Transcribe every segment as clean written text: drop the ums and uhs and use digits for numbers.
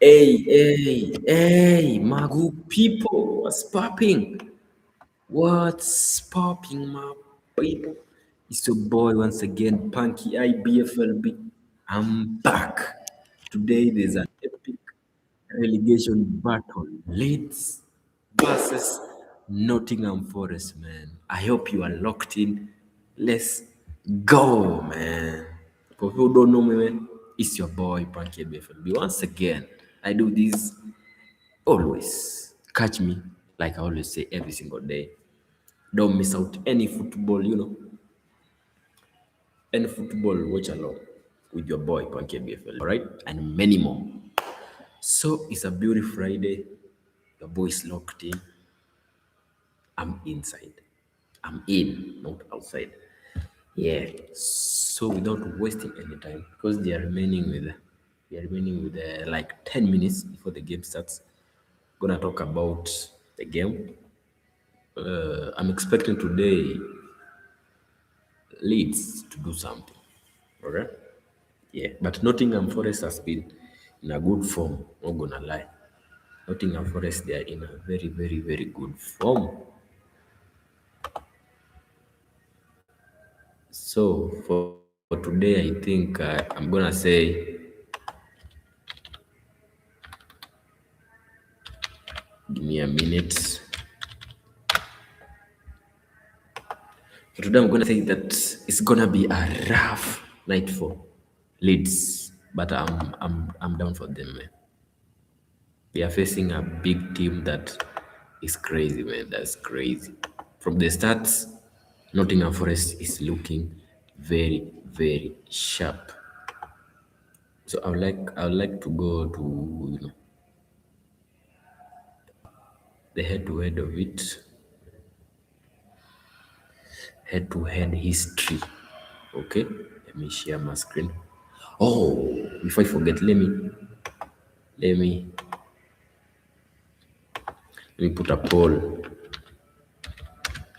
Hey, my good people, what's popping? What's popping, my people? It's your boy once again, Pankey IBFLB. I'm back. Today there's an epic relegation battle. Leeds versus Nottingham Forest, man. I hope you are locked in. Let's go, man. For people who don't know me, man, it's your boy Pankey IBFLB. Once again, I do this always. Catch me, like I always say, every single day. Don't miss out any football, any football watch along with your boy Pankey BFL, all right? And many more. So it's a beautiful Friday. Your boy is locked in. I'm inside. I'm in, not outside. Yeah. So without wasting any time, because we are remaining with like 10 minutes before the game starts. Gonna talk about the game. I'm expecting today Leeds to do something. Okay? Yeah. But Nottingham Forest has been in a good form, not gonna lie. Nottingham Forest, they are in a very, very, very good form. So for today, I think I'm gonna say, give me a minute. For today, I'm gonna say that it's gonna be a rough night for Leeds, but I'm down for them, man. They are facing a big team that is crazy, man. That's crazy. From the stats, Nottingham Forest is looking very, very sharp. So I would like to go to the head-to-head of it, head-to-head history. Okay, let me share my screen. Oh, before I forget, let me let me put a poll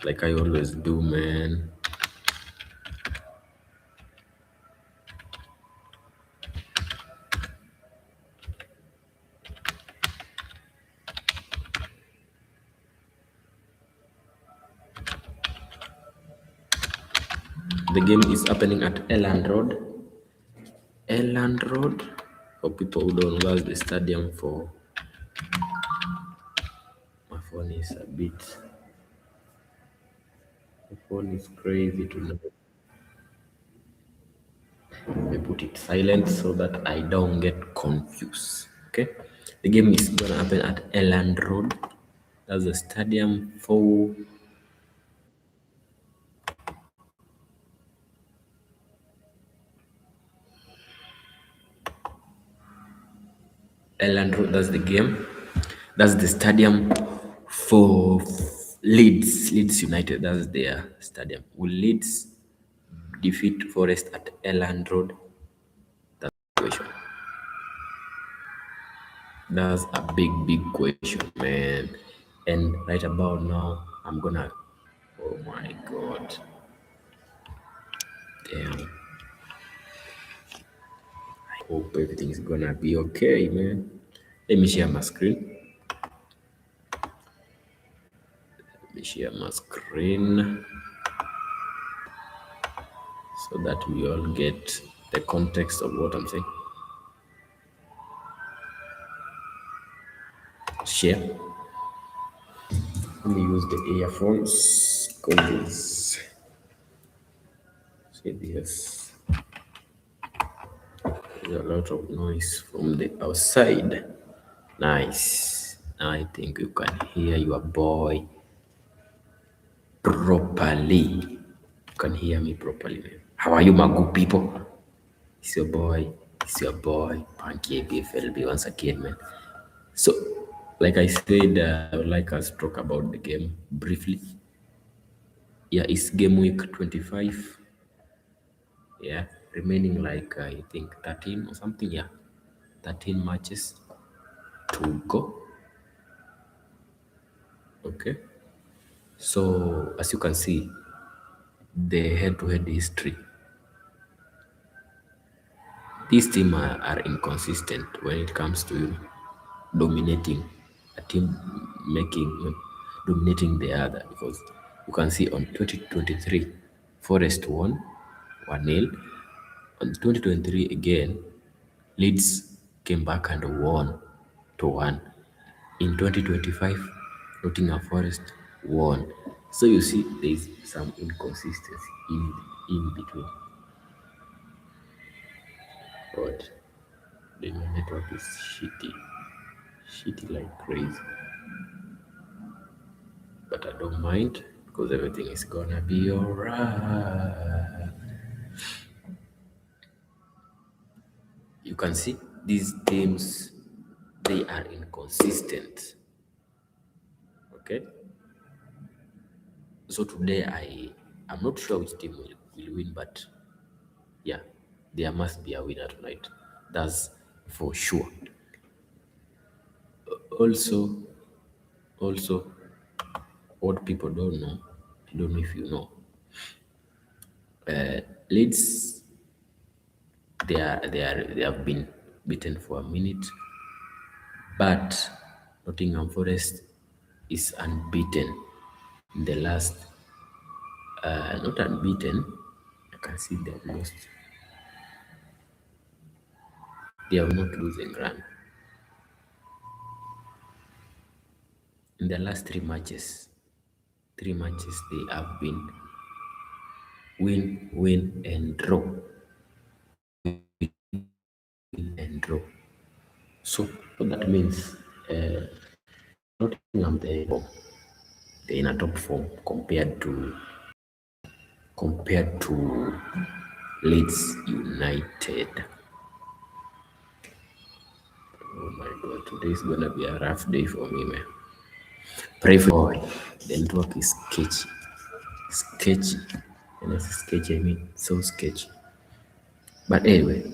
like I always do, man. The game is happening at Elland Road. Elland Road, for people who don't know, that's the stadium for. My phone is a bit. My phone is crazy tonight. I put it silent so that I don't get confused. Okay, the game is gonna happen at Elland Road. That's the stadium for Elland Road. That's the game. That's the stadium for Leeds United. That's their stadium. Will Leeds defeat Forest at Elland Road? That's the question. That's a big question, man. And right about now, I'm gonna. Oh my God. Damn. I hope everything's gonna be okay, man. Let me share my screen. Let me share my screen so that we all get the context of what I'm saying. Share. Let me use the earphones because see this. There's a lot of noise from the outside. Nice. Now I think you can hear your boy properly. You can hear me properly, man. How are you, my good people? It's your boy. It's your boy, Pankey BFLB once again, man. So, like I said, I would like us to talk about the game briefly. Yeah, it's game week 25. Yeah, remaining like I think 13 or something. Yeah, 13 matches to go. Okay. So, as you can see, the head-to-head history. These teams are inconsistent when it comes to dominating a team, making dominating the other, because you can see on 2023 Forest won 1-0. On 2023 again, Leeds came back and won 2-1. In 2025, Nottingham Forest won. So you see, there is some inconsistency in between. But the network is shitty like crazy. But I don't mind because everything is gonna be alright. You can see these teams, they are inconsistent. Okay, so today I'm not sure which team will win, but yeah, there must be a winner tonight. That's for sure. Also, also, what people don't know, I don't know if you know, Leeds, they have been beaten for a minute, but Nottingham Forest is unbeaten in the last, not unbeaten. I can see they have lost. They have not losing run in the last three matches. Three matches they have been win, and draw, and draw. So what that means, Nottingham they're in a top form compared to Leeds United. Oh my God, today is gonna be a rough day for me, man. Pray for me. The network is sketchy, and it's sketchy. I mean, so sketchy. But anyway,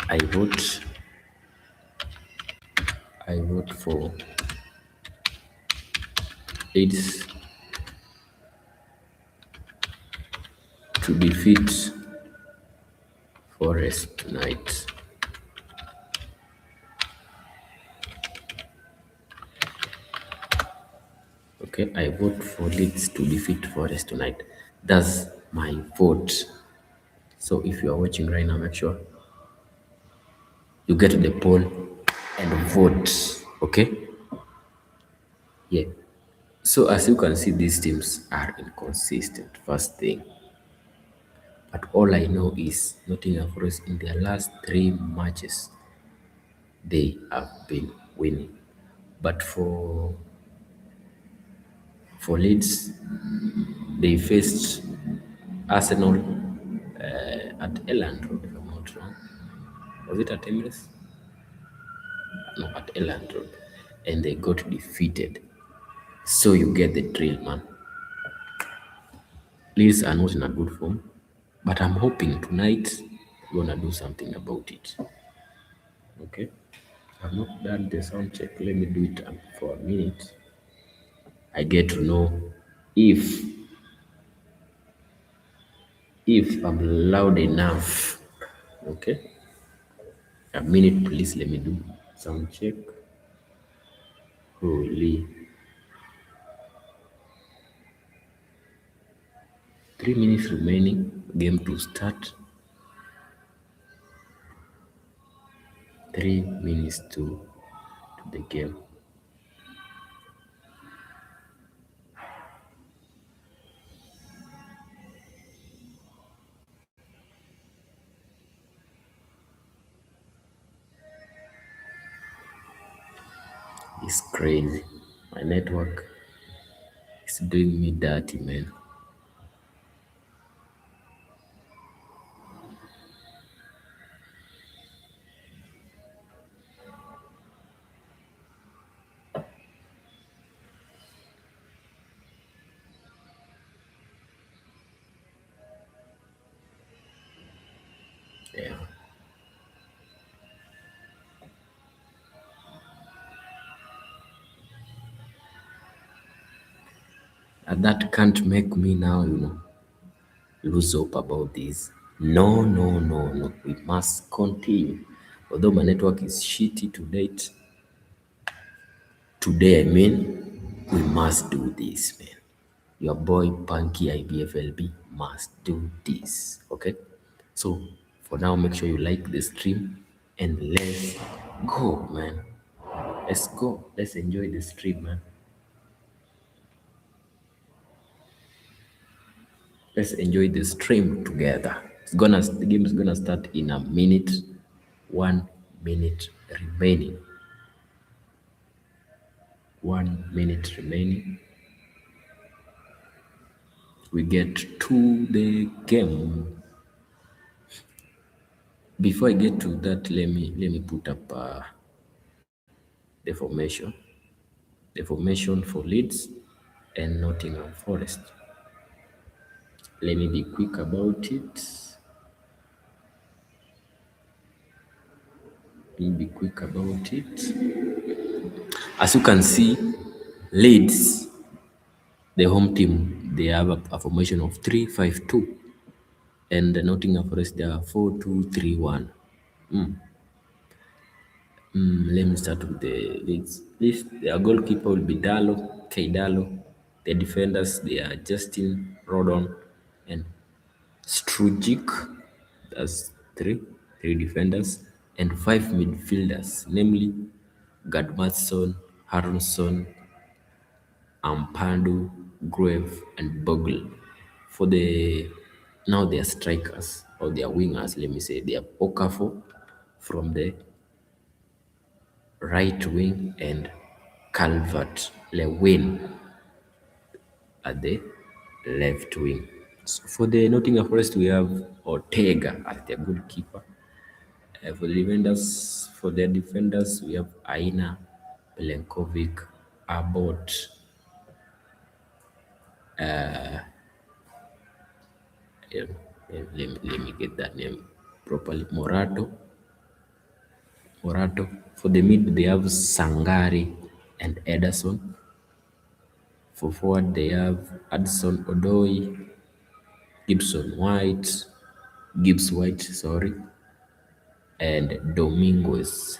I vote. I vote for Leeds to defeat Forest tonight. Okay, I vote for Leeds to defeat Forest tonight. That's my vote. So if you are watching right now, make sure you get to the poll and vote. Okay? Yeah. So as you can see, these teams are inconsistent, first thing. But all I know is Nottingham Forest in their last three matches, they have been winning. But for Leeds, they faced Arsenal at Elland Road, if I'm not wrong. Was it at Emirates? No, at Elland Road. And they got defeated. So you get the drill, man. Leeds are not in a good form, but I'm hoping tonight we're gonna do something about it. Okay? I've not done the sound check. Let me do it for a minute. I get to know if I'm loud enough. Okay? A minute, please. Let me do sound check. Holy. 3 minutes remaining. Game to start. 3 minutes to the game. It's crazy. My network is doing me dirty, man. Yeah. And that can't make me now, lose hope about this. No, no, no, no. We must continue. Although my network is shitty to date, today, I mean, we must do this, man. Your boy Pankey IBFLB must do this, okay? So for now, make sure you like the stream and let's go, man. Let's go. Let's enjoy the stream, man. Let's enjoy the stream together. The game is gonna start in a minute. 1 minute remaining. 1 minute remaining. We get to the game. Before I get to that, let me put up the formation. The formation for Leeds and Nottingham Forest. Let me be quick about it. Let me be quick about it. As you can see, Leeds, the home team, they have a formation of 3-5-2, and the Nottingham Forest, they are 4-2-3-1. Let me start with the Leeds. Their goalkeeper will be Dalo. The defenders, they are Justin, Rodon, and Strujic. That's three defenders, and five midfielders, namely Gadmatson, Harrison, Ampandu, Grave, and Bogle. For the now they are strikers or they are wingers, let me say. They are Okafor from the right wing and Calvert Lewin at the left wing. So for the Nottingham Forest, we have Ortega as their goalkeeper. For the defenders, we have Aina, Pelenkovic, Abbott, eh, let me get that name properly, Morato. For the mid, they have Sangari and Ederson. For forward, they have Addison Odoi, Gibbs White, sorry, and Domingos.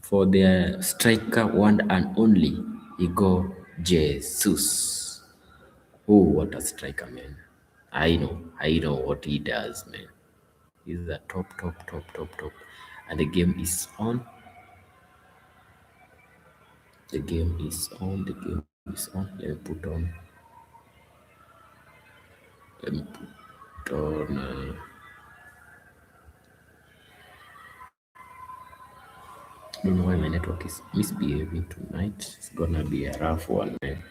For their striker, one and only, Igor Jesus. Oh, what a striker, man. I know what he does, man. He's a top. And the game is on. The game is on. The game is on. Let me put on. I don't know why my network is misbehaving tonight. It's gonna be a rough one, man.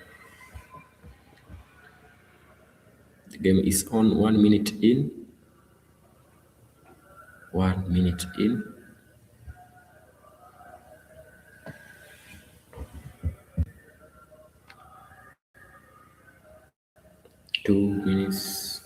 The game is on. 1 minute in. 1 minute in. 2 minutes.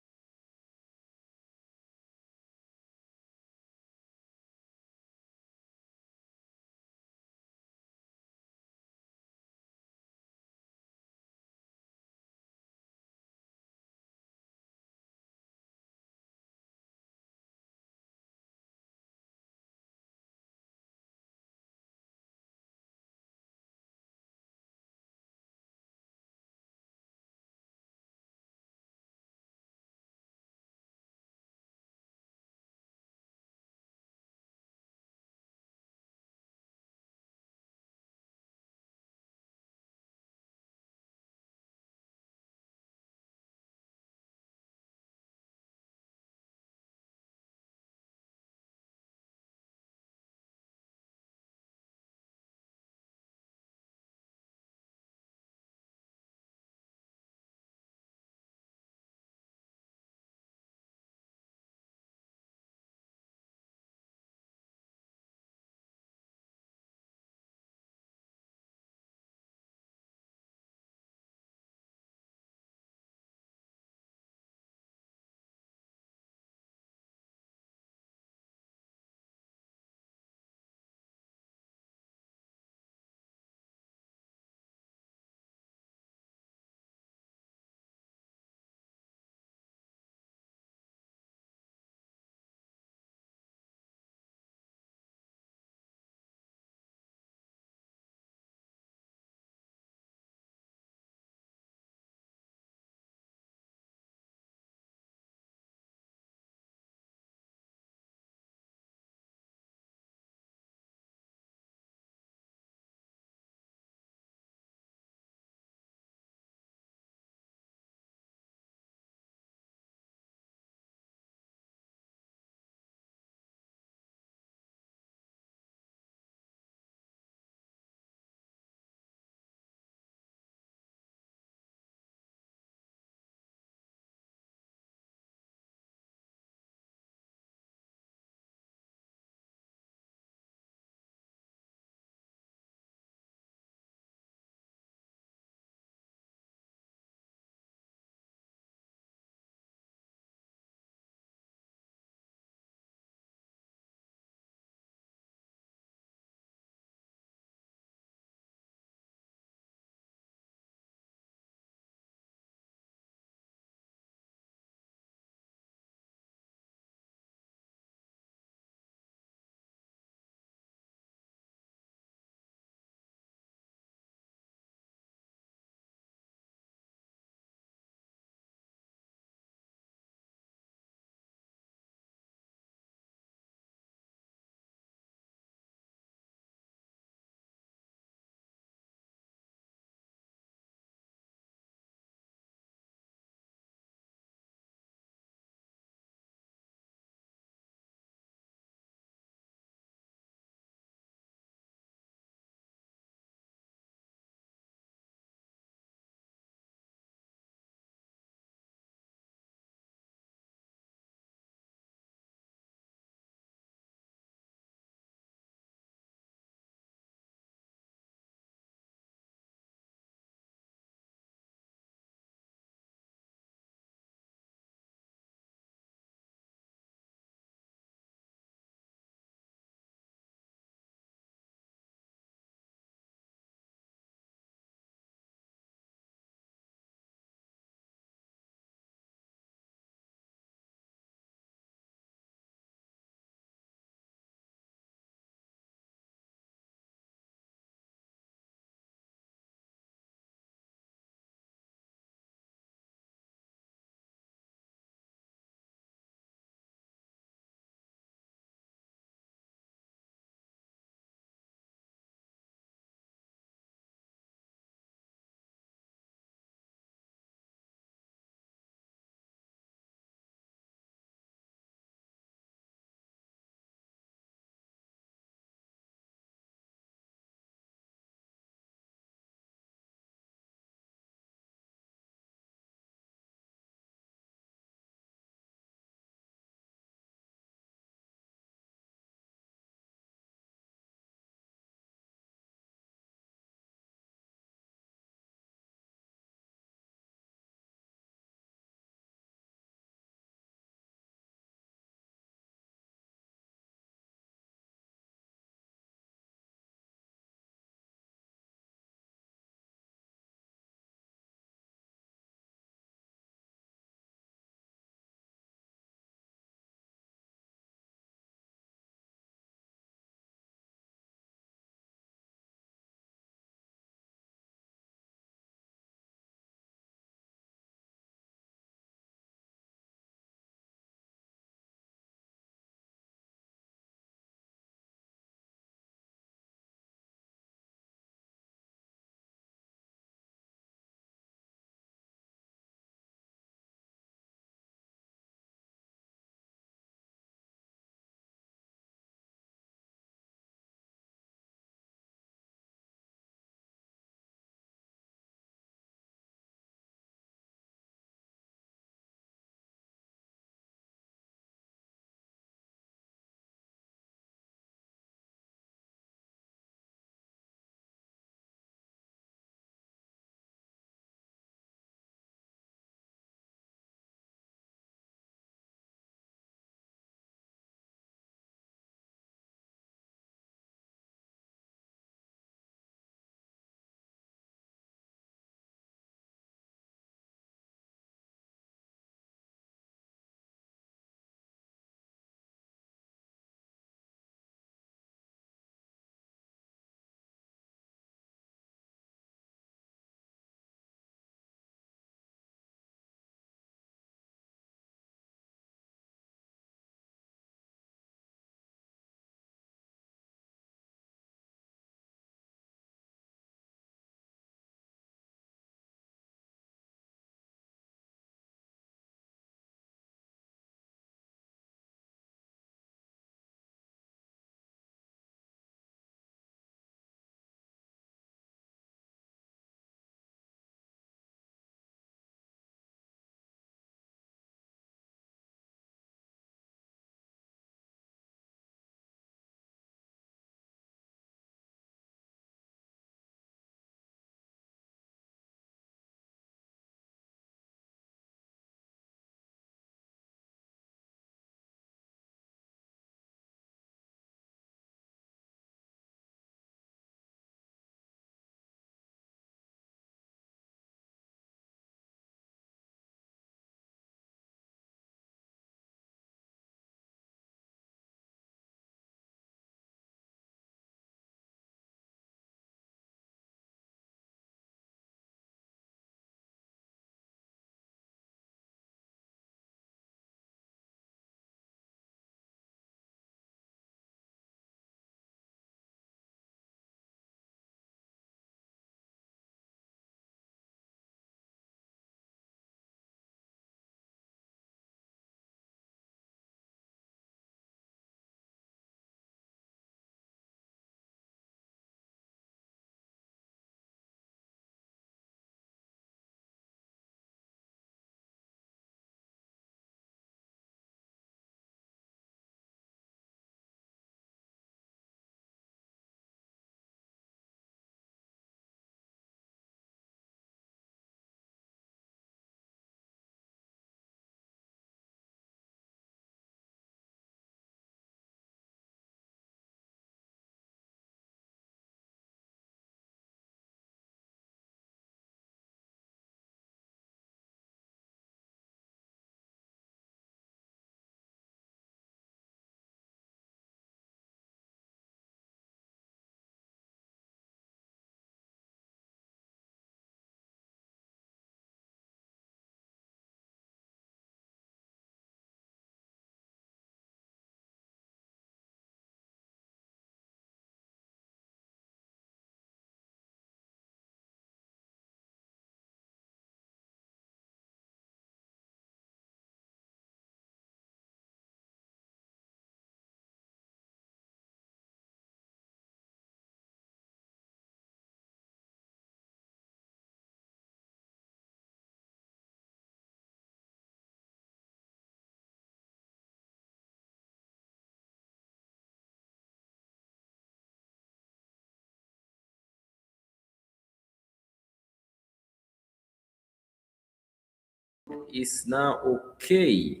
is now okay.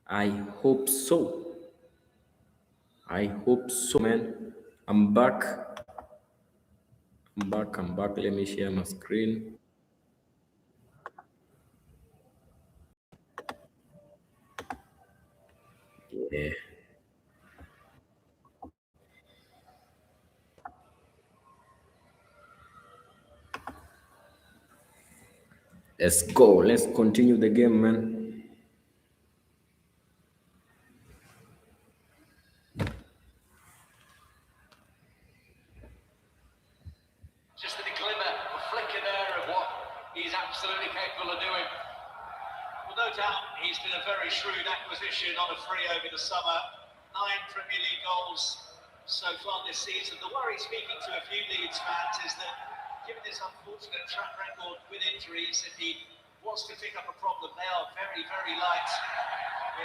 I hope so. I hope so, man. I'm back. I'm back. Let me share my screen. Yeah. Let's go. Let's continue the game, man. Just a glimmer, a flicker there of what he's absolutely capable of doing. Well, no doubt he's been a very shrewd acquisition on a free over the summer. 9 Premier League goals so far this season. The worry, speaking to a few Leeds fans, is that given his unfortunate track record with injuries, if he wants to pick up a problem, they are very, very light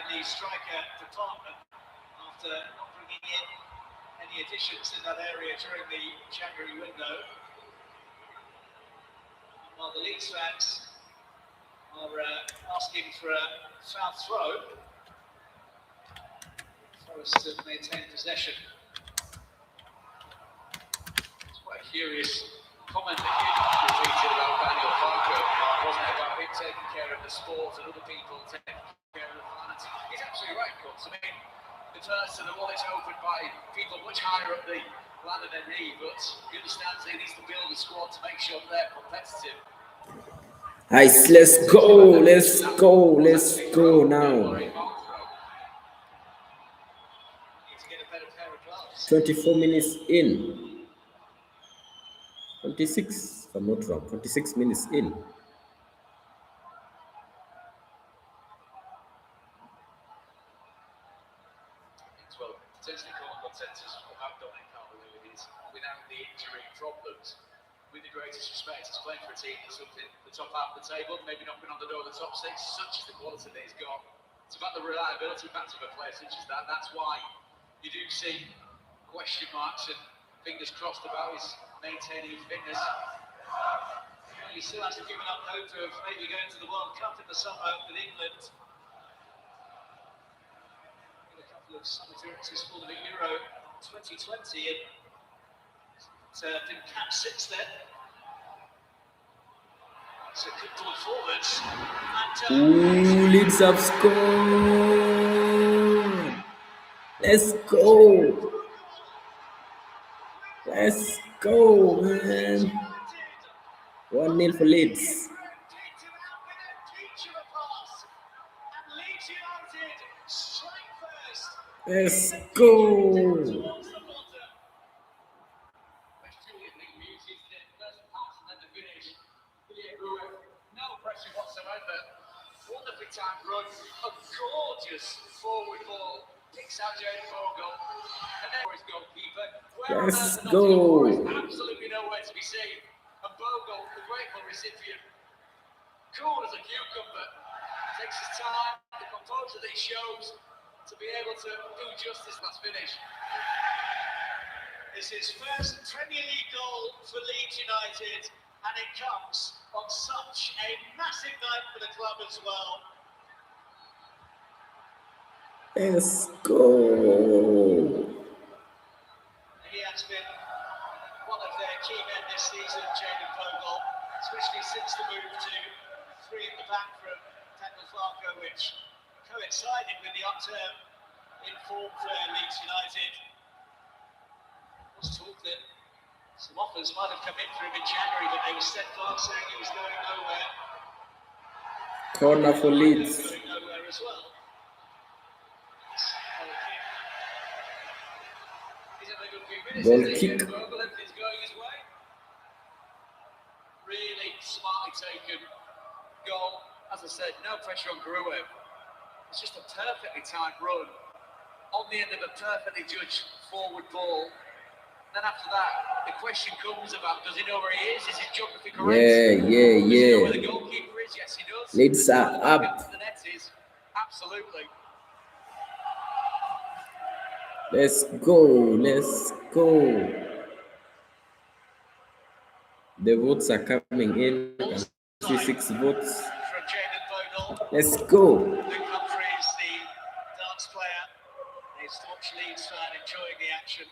in the striker department after not bringing in any additions in that area during the January window. While the Leeds fans are asking for a foul throw, Forest to maintain possession. It's quite a curious comment that you repeated about Daniel Parker, wasn't it, about him taking care of the sport and other people taking care of the fans. He's absolutely right, of course. I mean, the first and the one is opened by people much higher up the ladder than he, but he understands he needs to build a squad to make sure they're competitive. Nice, let's go now. 24 minutes in. 26, if I'm not wrong, 26 minutes in. Well, potentially common consensus about Dominic Calvert-Lewin is without the injury problems. With the greatest respect, he's playing for a team that's up in the top half of the table, maybe knocking on the door of the top 6, such as the quality that he's got. It's about the reliability factor of a player such as that. That's why you do see question marks and fingers crossed about his maintaining his fitness. He still hasn't given up hope of maybe going to the World Cup in the summer with England. A couple of summer appearances for the Euro 2020 and didn't catch 6 then. So good ball forwards. And, Leeds have scored. Let's go. Let's go, man. 1-0 for Leeds. Let's go. Time run, a gorgeous forward ball, picks out Jane Bogle, and there is goalkeeper. Let's go. Absolutely nowhere to be seen. And Bogle, the grateful recipient, cool as a cucumber, takes his time, the composure that he shows to be able to do justice last finish. It's his first Premier League goal for Leeds United, and it comes on such a massive night for the club as well. Let's go. He has been one of their key men this season, Jadon Bogle, especially since the move to 3 at the back from Daniel Farko, which coincided with the upturn in form for Leeds United. There was talk that some offers might have come in for him in January, but they were steadfast, saying he was going nowhere. Corner for Leeds. Going nowhere as well. Goal kick. Really smartly taken goal. As I said, no pressure on Gruev. It's just a perfectly timed run on the end of a perfectly judged forward ball. Then after that, the question comes about, does he know where he is? Is his geography correct? Yeah. Does he know where the goalkeeper is? Yes, he does. Leeds are up. The net is absolutely. Let's go. The votes are coming in. 66 votes. final. Let's go. Luke Humphreys, the dance player, a staunch Leeds fan, enjoying the action.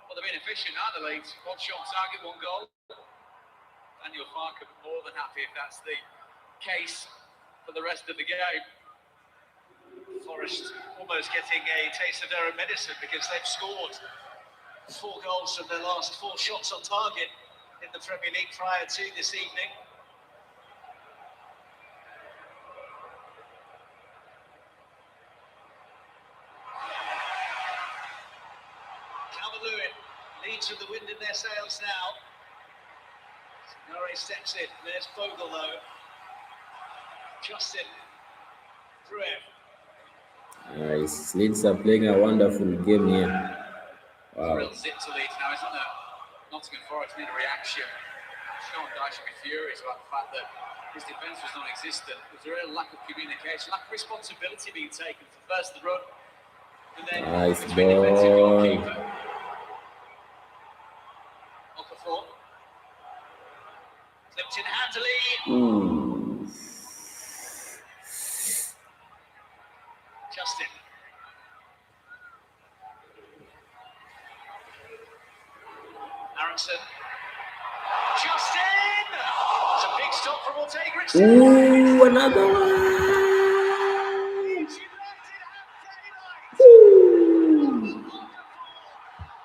Well, they've been efficient, aren't they, Leeds? One shot on target, one goal. Daniel Farker more than happy if that's the case for the rest of the game. Forest almost getting a taste of their own medicine because they've scored 4 goals from their last 4 shots on target in the Premier League prior to this evening. Calvert-Lewin leads with the wind in their sails now. Norrie steps in. There's Vogel though. Justin Gruev. Nice. Leeds are playing a wonderful game here. Wow. Real zip to Leeds now. It's not that Nottingham Forest need a reaction. Sean Dyche should be furious about the fact that his defence was non-existent. There's a real lack of communication, lack of responsibility being taken for first the run. And then nice between defensive goalkeeper. Okafor. Slipped in handily. Justin. Aronson. Justin! It's a big stop from Ortega. Ooh, another one.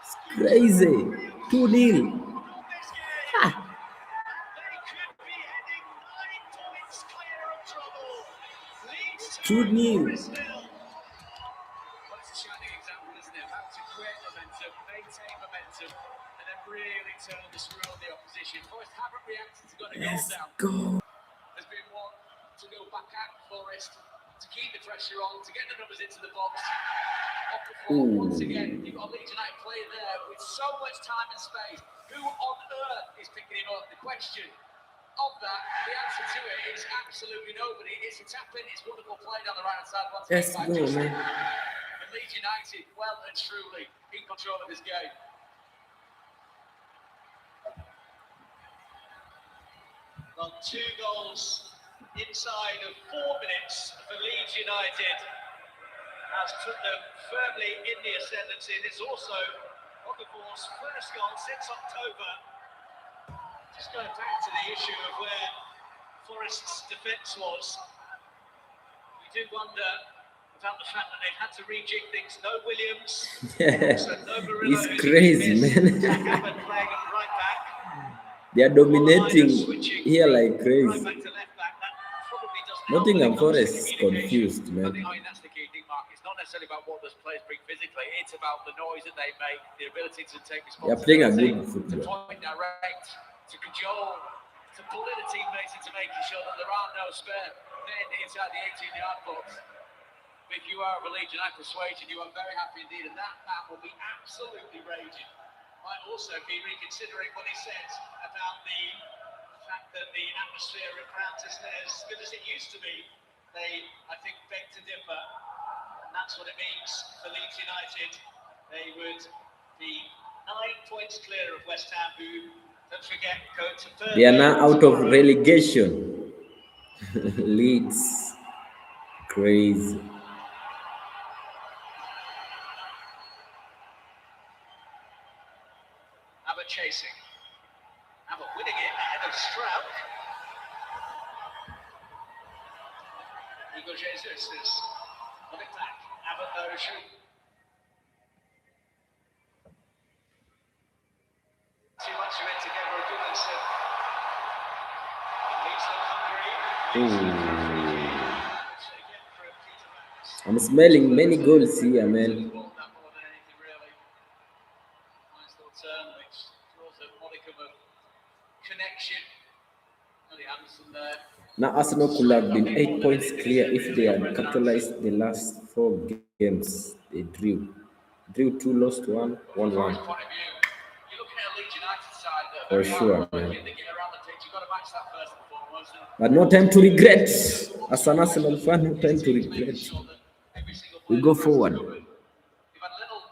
It's crazy. 2-0. 2-0. It's a shining example, isn't it? How to create momentum, maintain momentum, and then really turn the screw on the opposition. Forest haven't reacted to got a goal down. Go. There's been one to go back at Forest, to keep the pressure on, to get the numbers into the box. Off the floor once again. You've got a Leeds United player there with so much time and space. Who on earth is picking him up? The question of that, the answer to it is absolutely nobody. It's a tap in, it's wonderful play down the right hand side. Let's go, man. And Leeds United, well and truly, in control of this game. Well, 2 goals inside of 4 minutes for Leeds United has put them firmly in the ascendancy. It's also Okafor's first goal since October. Just going back to the issue of where Forest's defence was, we do wonder about the fact that they've had to rejig things. No Williams, also no Murillo, It's crazy, man. Jack playing at right back. They are dominating here like crazy. Right back to left back. That probably doesn't help Nottingham when it comes to Forest is communication. confused, man. I mean, that's the key thing, Mark. It's not necessarily about what those players bring physically. It's about the noise that they make, the ability to take They are playing a responsibility, good to football. point direct, to cajole, to bully the teammates into making sure that there are no spare men inside the 18-yard box. If you are of a Leeds United persuasion, you are very happy indeed, and that man will be absolutely raging. Might also be reconsidering what he says about the fact that the atmosphere at grounds isn't as good as it used to be. They, I think, beg to differ, and that's what it means for Leeds United. They would be 9 points clear of West Ham, who, don't forget, go to third. They are now out of relegation. Leeds. Crazy. Abbott chasing. Abbott winning it ahead of Stroud. Hugo Jesus is on it back. Abbott though shooting. Too much of it to get for a goodness of Leeds look hungry. I'm smelling many goals here, man. Now Arsenal could have been 8 points clear if they had capitalized the last 4 games. They drew 2, lost 1, won 1. For sure, man. But no time to regret. As an Arsenal fan, no time to regret. We go forward. We've had a little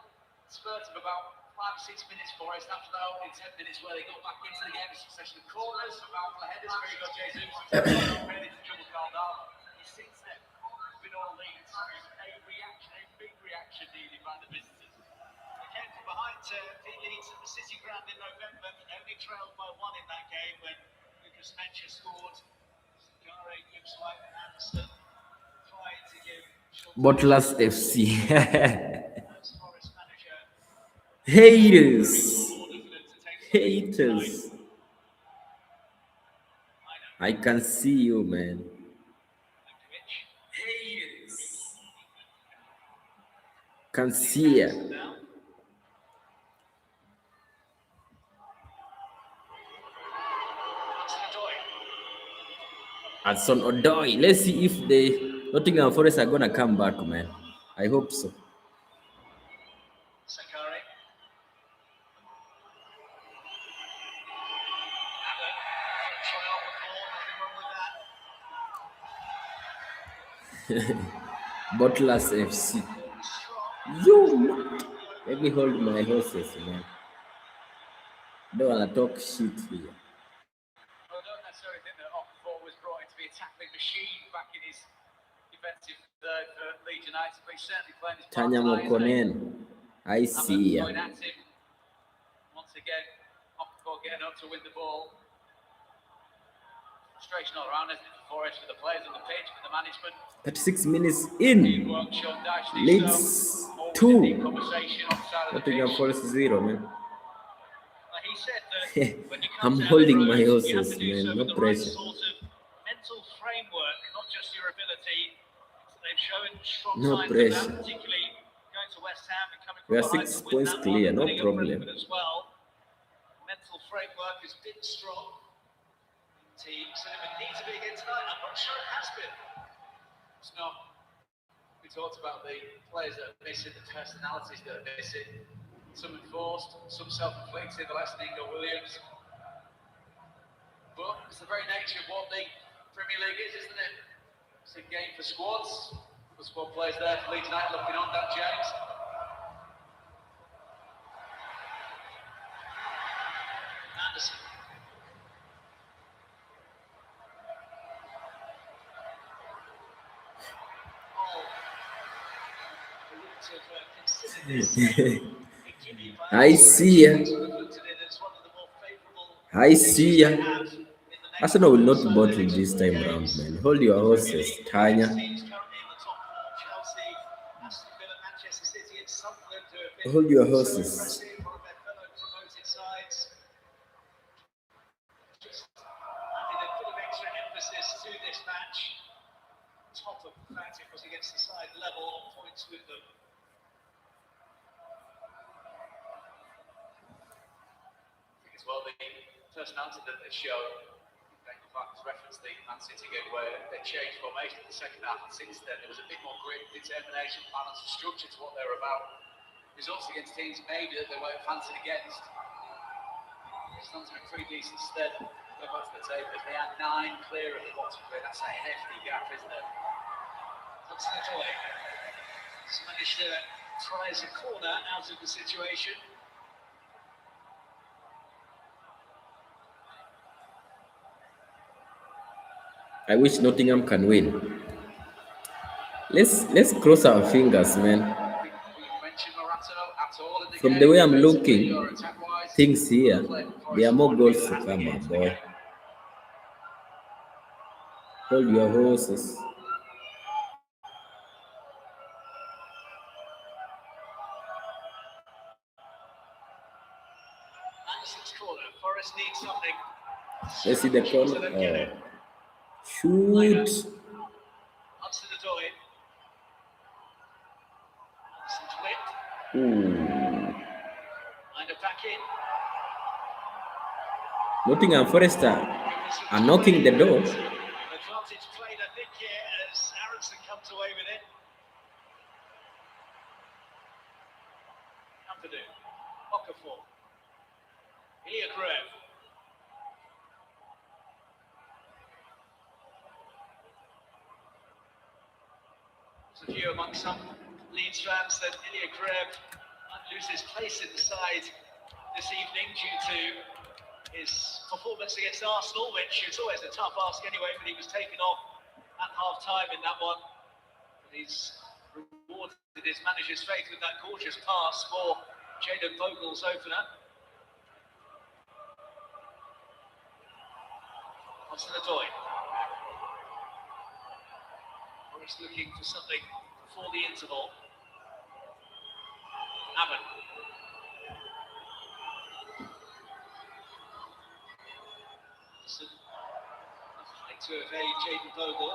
spurt of about 5 or 6 minutes for us. After that, only 10 minutes where they got back into the game, a succession of corners, mouthful of headers. Very good, Jesus. Really to trouble Caldara. Since then, been all Leeds. A reaction, a big reaction needed by the visitors. They came from behind to beat Leeds at the City Ground in November, only trailed by 1 in that game when Lucas Mencha scored. Gare gives like Anderson, trying to give Botlas FC. as Forest manager. Haters. Haters. I can see you, man. Haters. Can see ya. Adson Odoi. Let's see if the Nottingham Forest are gonna come back, man. I hope so. Sakari. Botlas FC. You. Let me hold my horses, man. Don't wanna talk shit here. I don't necessarily think that Okafor was brought in to be a tackling machine back in his defensive third for Leeds United, but he's certainly playing his part. Tanya Mokonen. I see ya. Once again, Okafor getting up to win the ball. Frustration all around, isn't it, for Forest, for the players on the pitch, for the management. 36 minutes in. Leeds 2. Nottingham Forest 0, man. He said that when you come I'm to holding Elland my Road, you have horses, to do man. so No with the right pressure. sort of mental framework, not just your ability. So they've shown strong No signs pressure. of that, particularly going to West Ham and coming from We are behind 6 to win points that clear, one, no winning at problem. Brentford as well. Mental framework has been strong. Team said it would need to be again tonight. I'm not sure it has been. It's not. We talked about the players that are missing, the personalities that are missing. Some enforced, some self-inflicted, the last Nico Williams. But it's the very nature of what the Premier League is, isn't it? It's a game for squads. The squad players there for Leeds United looking on, Dan James. Anderson. I see ya. I see ya. Arsenal will not bottle this time round, man. Hold your horses, Tanya. Hold your horses. Top of the fact it was against the side level on points with them. I think as well the personality that they show. Daniel Farkas referenced the Man City game where they changed formation in the second half, and since then there was a bit more grit, determination, balance, and structure to what they were about. Results against teams maybe that they weren't fancied against. Stands in a pretty decent stead. Go back to the table. If they had 9 clear of the bottom three, that's a hefty gap, isn't it? Looks that way. He's managed to prize a corner out of the situation. I wish Nottingham can win. Let's cross our fingers, man. From the way I'm looking, things here, there are more goals to come, my boy. Hold your horses. Forest needs something. Let's see the corner. Oh. Shoot. Ooh. Nottingham Forest are knocking the door. Advantage played, I think, here as Aronson comes away with it. Ampadu, Okafor, Iakrev. There's a view among some Leeds fans that Iakrev might loses place in the side this evening due to his performance against Arsenal, which is always a tough ask anyway, but he was taken off at half-time in that one. But he's rewarded his manager's faith with that gorgeous pass for Jayden Vogel's opener. Onto the Doyle. Forest looking for something before the interval. Abbott. To evade Jayden Vogel.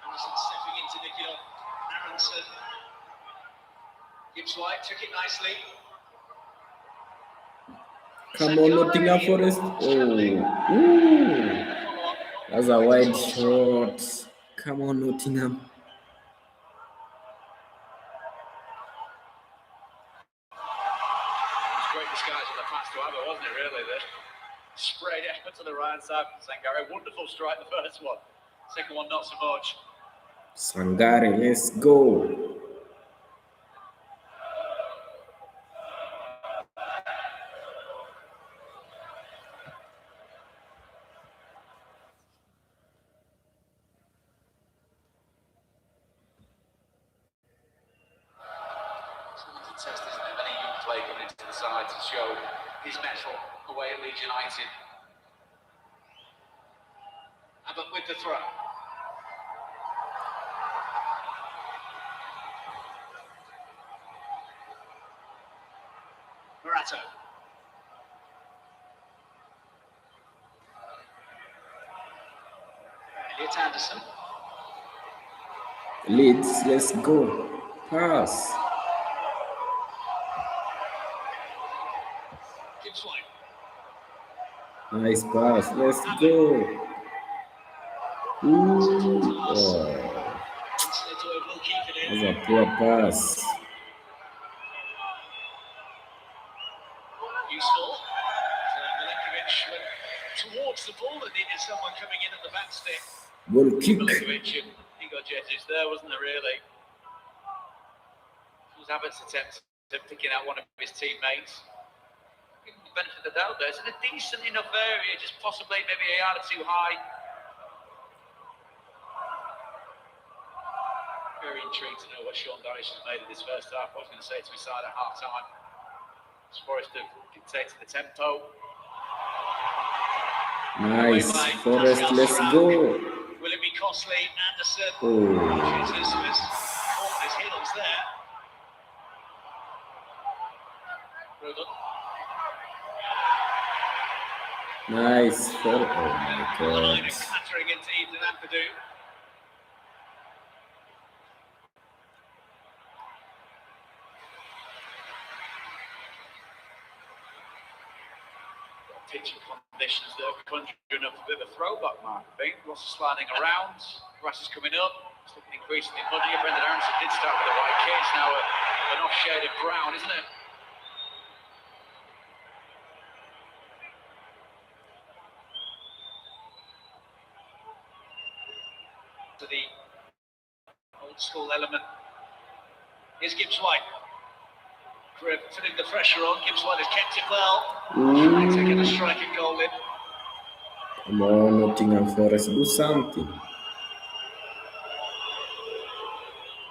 Anderson stepping in to nick it off Aronson. Gibbs White took it nicely. Come on, Nottingham Forest. Oh, ooh. That's a wide shot. Come on, Nottingham. Great disguise on the pass to Abbott, wasn't it, really? The sprayed effort to the right side from Sangare. Wonderful strike, the first one. Second one, not so much. Sangare, let's go. Test, isn't it? Many young players coming into the side to show his mettle away at Leeds United. Abbott with the throw. Morato. Elliot Anderson. Leeds, let's go. Pass. Gibbs White. Nice pass. Let's go. Ooh. Oh. That's a poor pass. Useful. Milinkovic went towards the ball and needed someone coming in at the back stick. Goal kick. Milinkovic, he got Jesus there, wasn't there, really? It was Abbott's attempt at picking out one of his teammates. Give him the benefit of the doubt there. It's in a decent enough area, just possibly maybe a yard or too high. Very intrigued to know what Sean Dyche has made of this first half. I was going to say to his side at half time. Forest have dictated the tempo. Nice. Forest, let's go. Will it be costly? Anderson. Oh. Jesus was caught his heels there. Rodon. Nice. Oh my God. Clattering into Ethan Ampadu. Pitching conditions that are conjuring up a bit of a throwback, Mark. I think lots of sliding around, grass is coming up, it's looking increasingly muddy. Brendan Aronson did start with a white kit, it's now an off shade of brown, isn't it? To the old school element. Here's Gibbs White. Putting the pressure on, Gibbs White has kept it well. Taking a striking goal in. Come on, Nottingham Forest, do something.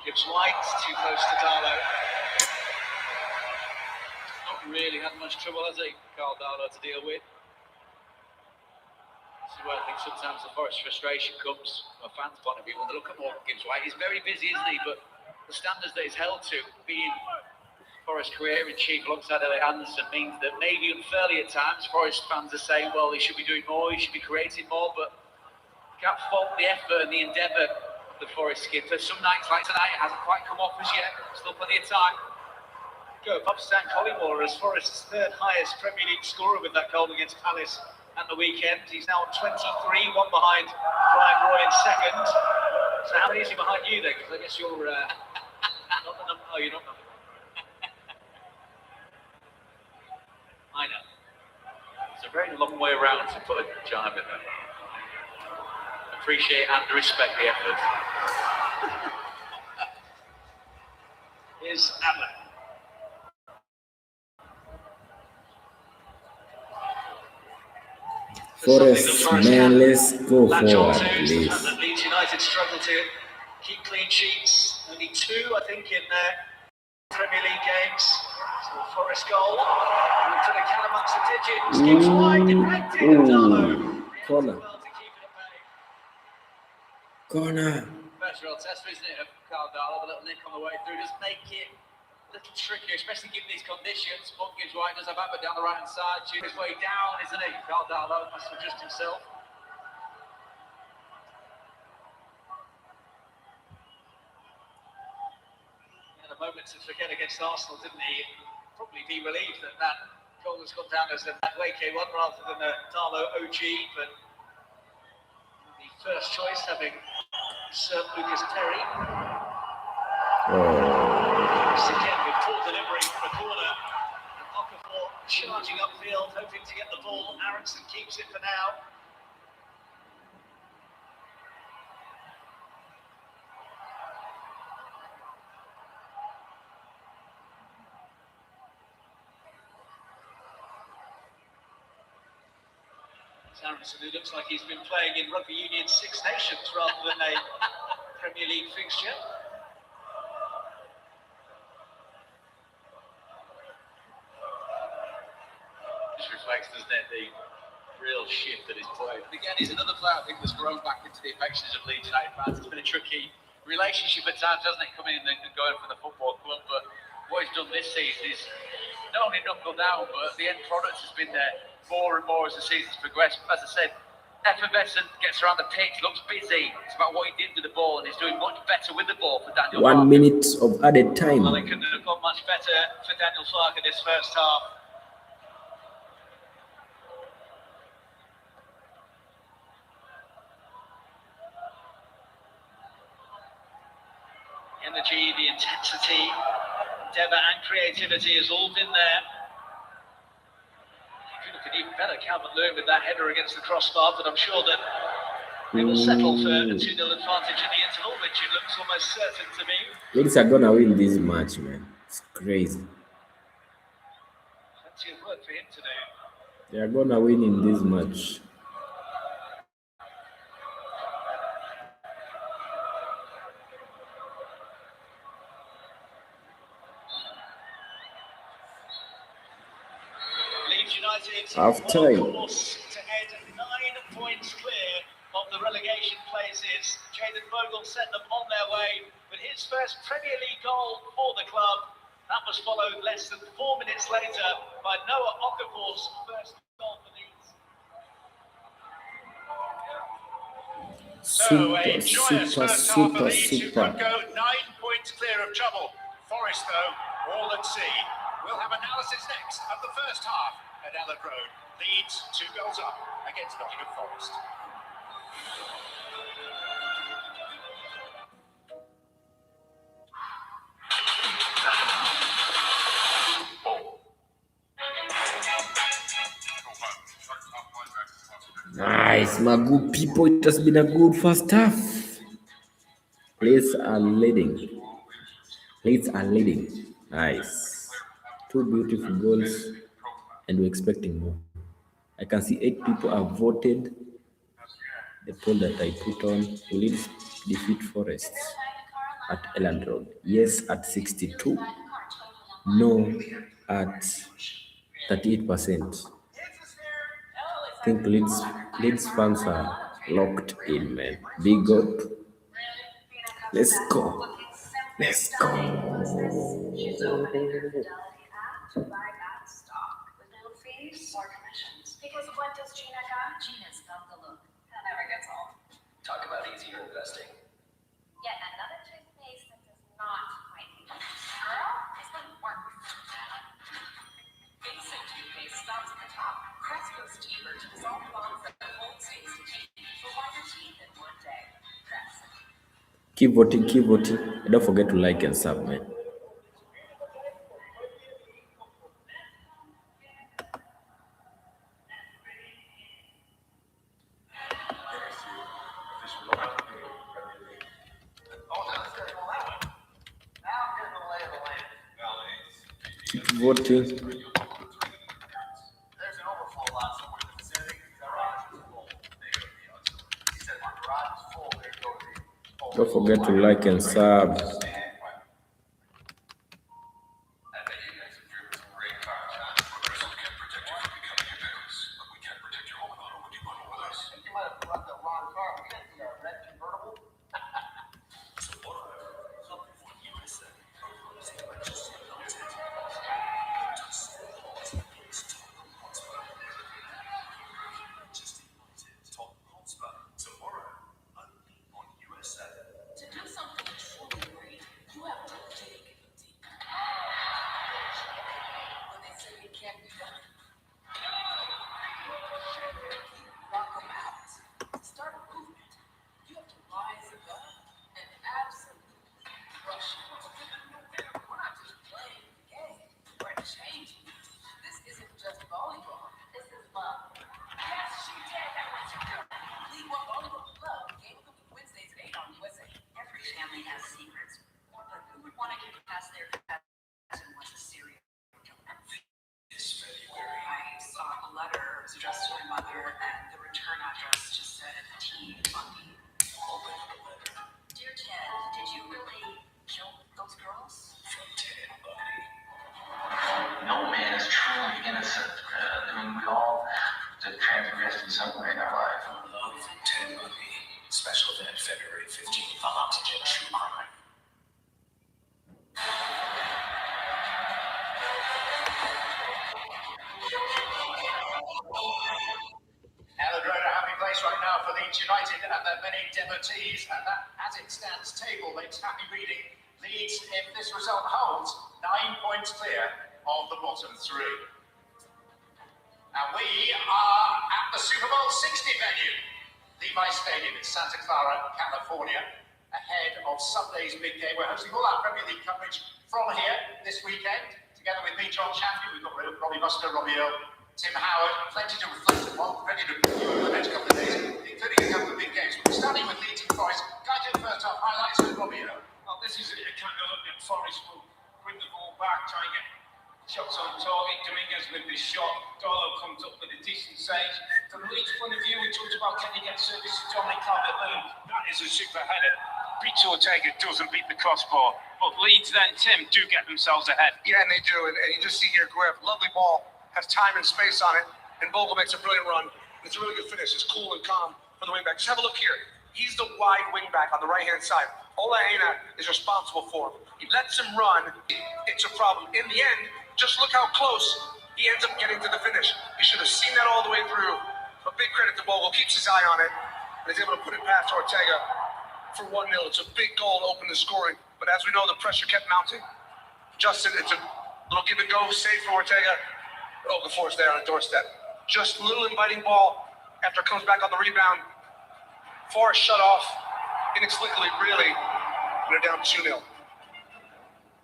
Gibbs White, too close to Darlow. Not really had much trouble, has he, Carl Darlow, to deal with. This is where I think sometimes the Forest frustration comes from a fan's point of view when they look at Morgan Gibbs White. He's very busy, isn't he? But the standards that he's held to, being Forest career-in-chief alongside Elliot Anderson, means that maybe unfairly at times Forest fans are saying, well, he should be doing more, he should be creating more, but you can't fault the effort and the endeavour of the Forest skipper. Some nights like tonight, it hasn't quite come off as yet, still plenty of time. Go, Bob Stan Collymore as Forest's third highest Premier League scorer with that goal against Palace at the weekend. He's now on 23, one behind Brian Roy in second. So how many is he behind you then? Because I guess you're not the number. Oh, you're not number. I know. It's a very long way around to put a jibe in there. Appreciate and respect the effort. Here's Abbott. Forest, man, let's go latch on forward, to is the please. fact that Leeds United struggle to keep clean sheets. Only 2, I think, in their Premier League games. So the Forest goal. To the cat amongst the digits. Gives wide, deflected, and Darlow. Corner. Well to keep it at bay. Corner. Better old test, isn't it, of Carl Darlow? A little nick on the way through. Does make it a little trickier, especially given these conditions. Monk gives wide, does have Abba down the right-hand side. Shooting his way down, isn't he? Carl Darlow must adjust himself. A moment to forget against Arsenal, didn't he? Probably be relieved that that goal has gone down as a Matchweek one rather than a Darlow OG, but the first choice having Sir Lucas Perry. Again with poor delivery from the corner, and Okafor charging upfield, hoping to get the ball. Aronson keeps it for now. Aronson, who looks like he's been playing in Rugby Union Six Nations rather than a Premier League fixture. This reflects, doesn't it, the real shift that he's played. And again, he's another player I think that's grown back into the affections of Leeds United fans. It's been a tricky relationship at times, hasn't it, coming in and going from the football club, but what he's done this season is not only knuckled down, but the end product has been there more and more as the season's progressed. As I said, effervescent, gets around the pitch, looks busy. It's about what he did with the ball, and he's doing much better with the ball for Daniel 1 minute of added time. Well, it couldn't have gone much better for Daniel Farke this first half. The energy, the intensity, endeavour and creativity has all been there. Could even better Calvert-Lewin with that header against the crossbar, but I'm sure that they will settle for a 2-0 advantage in the interval, which it looks almost certain to be. Leeds are gonna win this match, man. It's crazy. Plenty of work for him to do. They are gonna win in this match. Half time. To head 9 points clear of the relegation places. Jayden Bogle sent them on their way, but his first Premier League goal for the club, that was followed less than 4 minutes later by Noah Okafor's first goal for Leeds. So a joyous first half for Leeds, who could go 9 points clear of trouble. Forest, though, all at sea. We'll have analysis next of the first half at Elland Road. Leeds 2 goals up against Nottingham Forest. Nice, my good people. It has been a good first half. Leeds are leading. Leeds are leading. Nice. 2 beautiful goals, and we're expecting more. I can see 8 people have voted the poll that I put on. Will Leeds defeat Forest at Elland Road? Yes at 62. No at 38%. I think Leeds fans are locked in, man. Big up. Let's go. Let's go. Because what does Gina got? Gina's got the look. That never gets old. Talk about easier investing. Yet another toothpaste that does not fight you. Girl, this one works. Basic toothpaste stops at the top. Crest goes deeper to dissolve bonds that hold stains to teeth for whiter teeth in one day. Crest. Keep voting, keep voting. And don't forget to like and sub, man. Voting. There's an overflow lot somewhere in the vicinity. Is that right? Don't forget to like and sub. To do something truly great, you have to dig deep. When they say it can't be done, rock them out. To start a movement, you have to rise above and absolutely crush it. We're not just playing the game, we're changing it. This isn't just volleyball, this is love. Yes, she did. That was good. League One Volleyball Club, game of the week Wednesdays at 8 on USA. Every family has secrets, but who would want to get past their cousin was a serial killer? This February, I saw a letter addressed to my mother, and the return address just said Teen Pankey. Open the letter. Dear Ted, did you really kill those girls? From Ted Bundy. No man is truly innocent. I mean, we all have transgressed in some way in our life. Love from Ted Bundy. Special event February 15th on Oxygen True Crime. Elland Road, a happy place right now for Leeds United and their many devotees. And that, as it stands table, makes happy reading. Leeds, if this result holds, 9 points clear of the bottom three. And we are at the Super Bowl 60 venue, Levi Stadium in Santa Clara, California, ahead of Sunday's big game. We're hosting all our Premier League coverage from here this weekend, together with me, John Champion. We've got Robbie Muster, Robbie Earl, Tim Howard, plenty to reflect upon, ready to review over the next couple of days, including a couple of big games. We're starting with Leeds and Forest. Guy did the first half highlights with Robbie Earl. Well, this is a kind of look at Forest will bring the ball back, try and get shots on target. Dominguez with this shot. Darlow comes up with a decent save. From Leeds' point of view, we talked about can he get service to Dominic Calvert-Lewin. That is a super header. Beats Ortega doesn't beat the crossbar. But Leeds then, Tim, do get themselves ahead. Yeah, and they do. And you just see here, Guev, lovely ball, has time and space on it. And Vogel makes a brilliant run. It's a really good finish. It's cool and calm for the wingback. Just have a look here. He's the wide wingback on the right-hand side. Ola Aina is responsible for him. He lets him run. It's a problem. In the end, just look how close he ends up getting to the finish. He should have seen that all the way through. A big credit to Vogel. Keeps his eye on it. And is able to put it past Ortega for 1-0. It's a big goal to open the scoring. But as we know, the pressure kept mounting. Justin, it's a little give and go save from Ortega. Oh, the force there on the doorstep. Just a little inviting ball after it comes back on the rebound. Forest shut off inexplicably, really. They're down 2-0.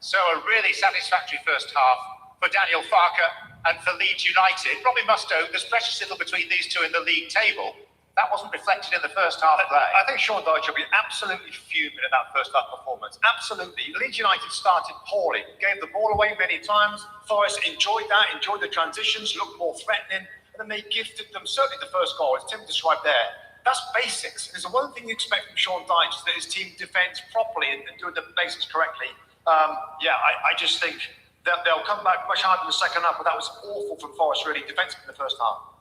So a really satisfactory first half for Daniel Farker and for Leeds United. Robbie Mustoe, there's precious little between these two in the league table. That wasn't reflected in the first half play. I think Sean Dyche will be absolutely fuming at that first half performance. Absolutely. Leeds United started poorly, gave the ball away many times. Forest enjoyed that, enjoyed the transitions, looked more threatening, and then they gifted them, certainly the first goal, as Tim described there. That's basics. There's the one thing you expect from Sean Dyche, is that his team defends properly and doing the basics correctly. I just think that they'll come back much harder in the second half, but that was awful from Forest, really, defensively in the first half.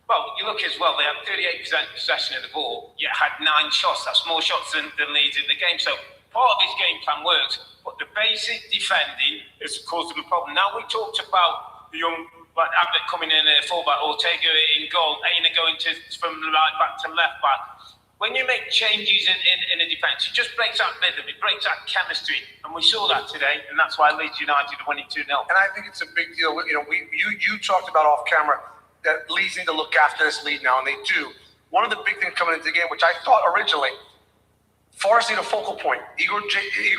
Well, you look as well, they had 38% possession of the ball, yet had 9 shots. That's more shots than Leeds in the game. So part of his game plan works, but the basic defending has caused them a problem. Now, we talked about the young Abbott coming in at fullback, Ortega in goal, Aina going from right back to left back. When you make changes in a defence, it just breaks that rhythm, it breaks that chemistry. And we saw that today, and that's why Leeds United are winning 2-0. And I think it's a big deal. You know, you talked about off camera that Leeds need to look after this lead now, and they do. One of the big things coming into the game, which I thought originally, Forest need a focal point. Igor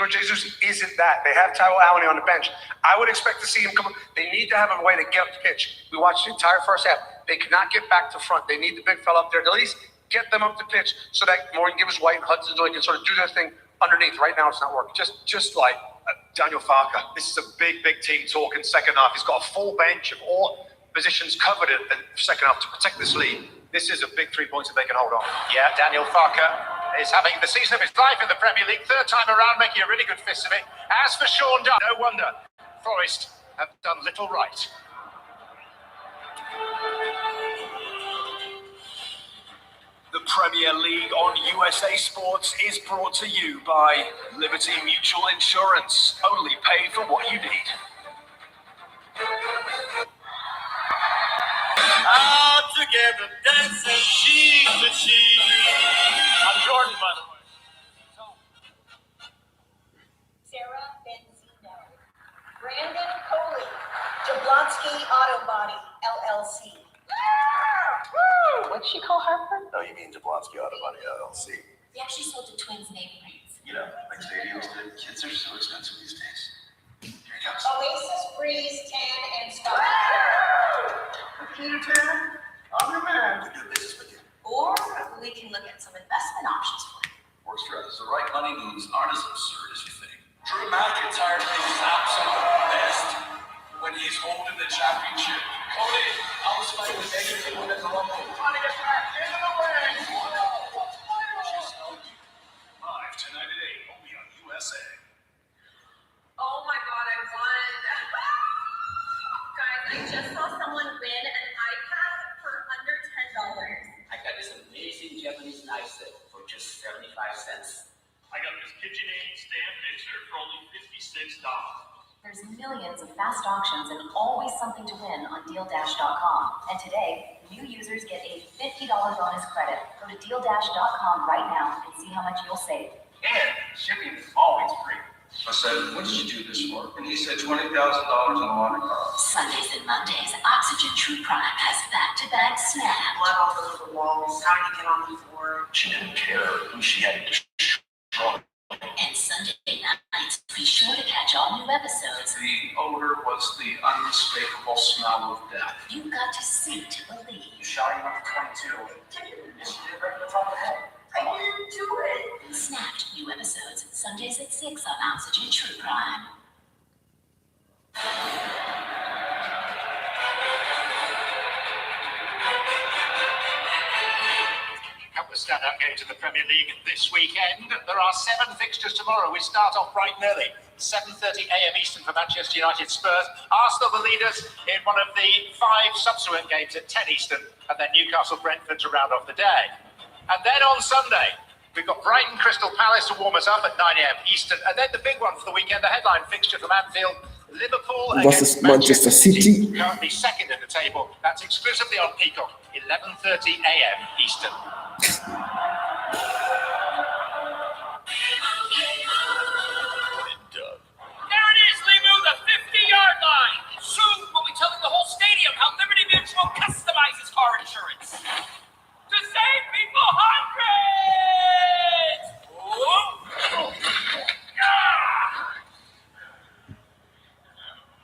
Jesus isn't that. They have Taiwo Awani on the bench. I would expect to see him come. They need to have a way to get up the pitch. We watched the entire first half. They cannot get back to front. They need the big fella up there to at least get them up the pitch so that Morgan Gibbs-White and Hudson-Odoi can sort of do their thing underneath. Right now, it's not working. Just like Daniel Farker, this is a big team talking second half. He's got a full bench of all positions covered in the second half to protect this lead. This is a big 3 points if they can hold on. Yeah, Daniel Farker is having the season of his life in the Premier League, third time around, making a really good fist of it. As for Sean Dunn, no wonder Forest have done little right. The Premier League on USA Sports is brought to you by Liberty Mutual Insurance. Only pay for what you need. Out together, dancing cheek to cheek. I'm Jordan, by the way. Sarah Benzino, Brandon Coley, Jablonski Auto Body, LLC. What'd she call Harper? Oh, you mean Jablonski Auto Body LLC? They actually sold the twins' name rings. You know, like stadiums, the kids are so expensive these days. Here he comes. Oasis Breeze Tan and Spa. Peter Tan, I'm your man to do business with you. Or we can look at some investment options for you. Works for us. The right money moves aren't as absurd as you think. Drew McIntyre thinks he's absolute best when he's holding the championship. Cody, I was fighting with anything when it's wrong. Trying to get back into the ring. Just know you. Live tonight at 8, only on USA. Oh my god, I won. Guys, I just saw someone win an iPad for under $10. I got this amazing Japanese knife set for just 75 cents. I got this KitchenAid stand mixer for only $56. There's millions of fast auctions and always something to win on DealDash.com. And today, new users get a $50 bonus credit. Go to DealDash.com right now and see how much you'll save. And shipping is always free. I said, what did you do this for? And he said $20,000 on a water car. Sundays and Mondays, Oxygen True Prime has back-to-back snap. Blood all over the walls. How did you get on the floor? She didn't care who she had to destroy. And Sunday nights, be sure to catch all new episodes. The odor was the unmistakable smell of death. You've got to see to believe. You shot him up to 22. And you hit it right in the top of the head. I didn't do it. Snapped new episodes, Sundays at 6 on Oxygen True Prime. Couple of standout games in the Premier League this weekend. There are 7 fixtures tomorrow. We start off bright and early. 7:30 a.m. Eastern for Manchester United Spurs. Arsenal the leaders in one of the 5 subsequent games at 10 Eastern, and then Newcastle Brentford to round off the day. And then on Sunday, we've got Brighton Crystal Palace to warm us up at 9 a.m. Eastern, and then the big one for the weekend, the headline fixture from Anfield, Liverpool versus against Manchester City. Currently second in the table. That's exclusively on Peacock, 11:30 a.m. Eastern. There it is, Limu, the 50-yard line. Soon we'll be telling the whole stadium how Liberty Mutual customizes car insurance. To save people hundreds!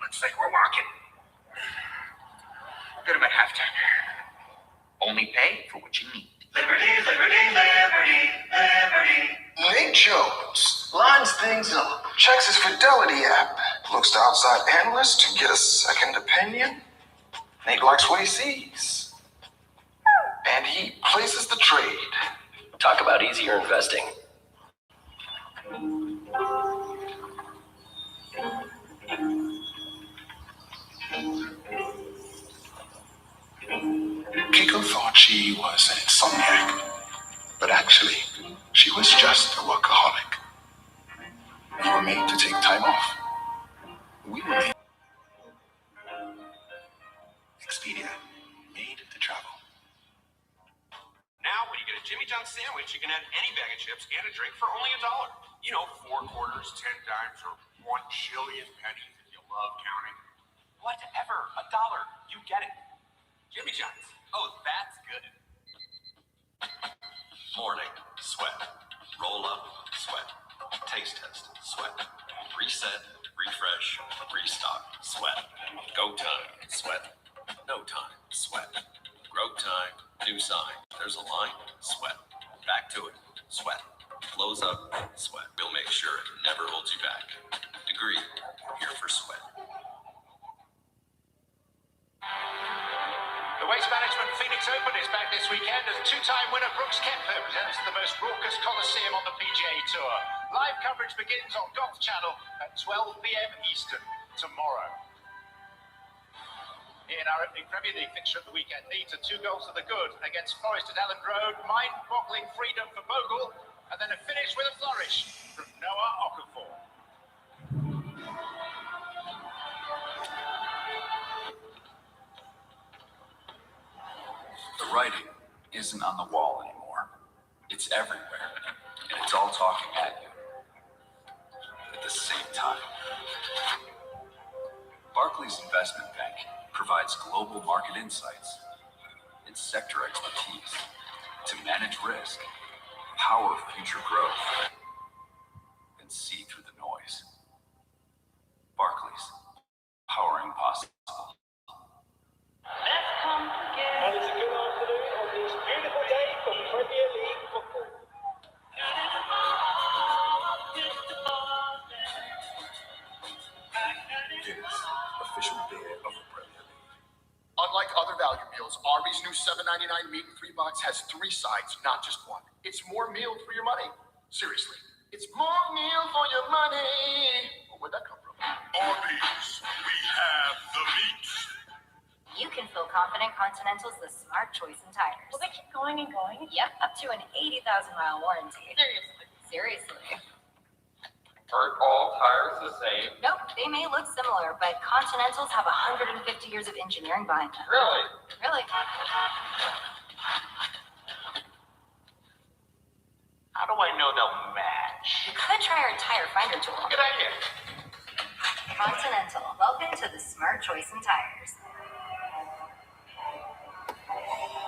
Looks like we're walking. Good about halftime. Only pay for what you need. Liberty, liberty, liberty, liberty. Nate Jones lines things up, checks his Fidelity app, looks to outside analysts to get a second opinion. Nate likes what he sees. And he places the trade. Talk about easier investing. Kiko thought she was an insomniac, but actually, she was just a workaholic. We were made to take time off. We were made. Expedia, made to travel. Now, when you get a Jimmy John's sandwich, you can add any bag of chips and a drink for only $1. You know, 4 quarters, 10 dimes, or 1 jillion pennies if you love counting. Whatever, $1. You get it. Jimmy John's. Oh, that's good. Morning, sweat. Roll up, sweat. Taste test, sweat. Reset, refresh, restock, sweat. Go time, sweat. No time, sweat. Grow time, new sign. There's a line, sweat. Back to it, sweat. Close up, sweat. We'll make sure it never holds you back. Degree, here for sweat. The Waste Management Phoenix Leeds Open is back this weekend as two-time winner Brooks Koepka presents the most raucous coliseum on the PGA Tour. Live coverage begins on Golf Channel at 12 p.m. Eastern tomorrow. In our opening Premier League fixture of the weekend, Leeds are 2 goals to the good against Forest at Elland Road. Mind-boggling freedom for Bogle, and then a finish with a flourish from Noah Okafor. The writing isn't on the wall anymore. It's everywhere, and it's all talking at you at the same time. Barclays Investment Bank provides global market insights and sector expertise to manage risk, power future growth, and see through the noise. Barclays, powering possible. And it's a good afternoon on this beautiful day for Premier League football. Guinness, official beer of the Premier League. Unlike other value meals, Arby's new $7.99 meat and 3 box has 3 sides, not just one. It's more meal for your money. Seriously, it's more meal for your money. Well, where'd that come from? Arby's, we have the meat. You can feel confident Continental's the smart choice in tires. Will they keep going and going? Yep, up to an 80,000-mile warranty. Seriously. Aren't all tires the same? Nope, they may look similar, but Continentals have 150 years of engineering behind them. Really? Really? How do I know they'll match? You could try our tire finder tool. Good idea. Continental, welcome to the smart choice in tires.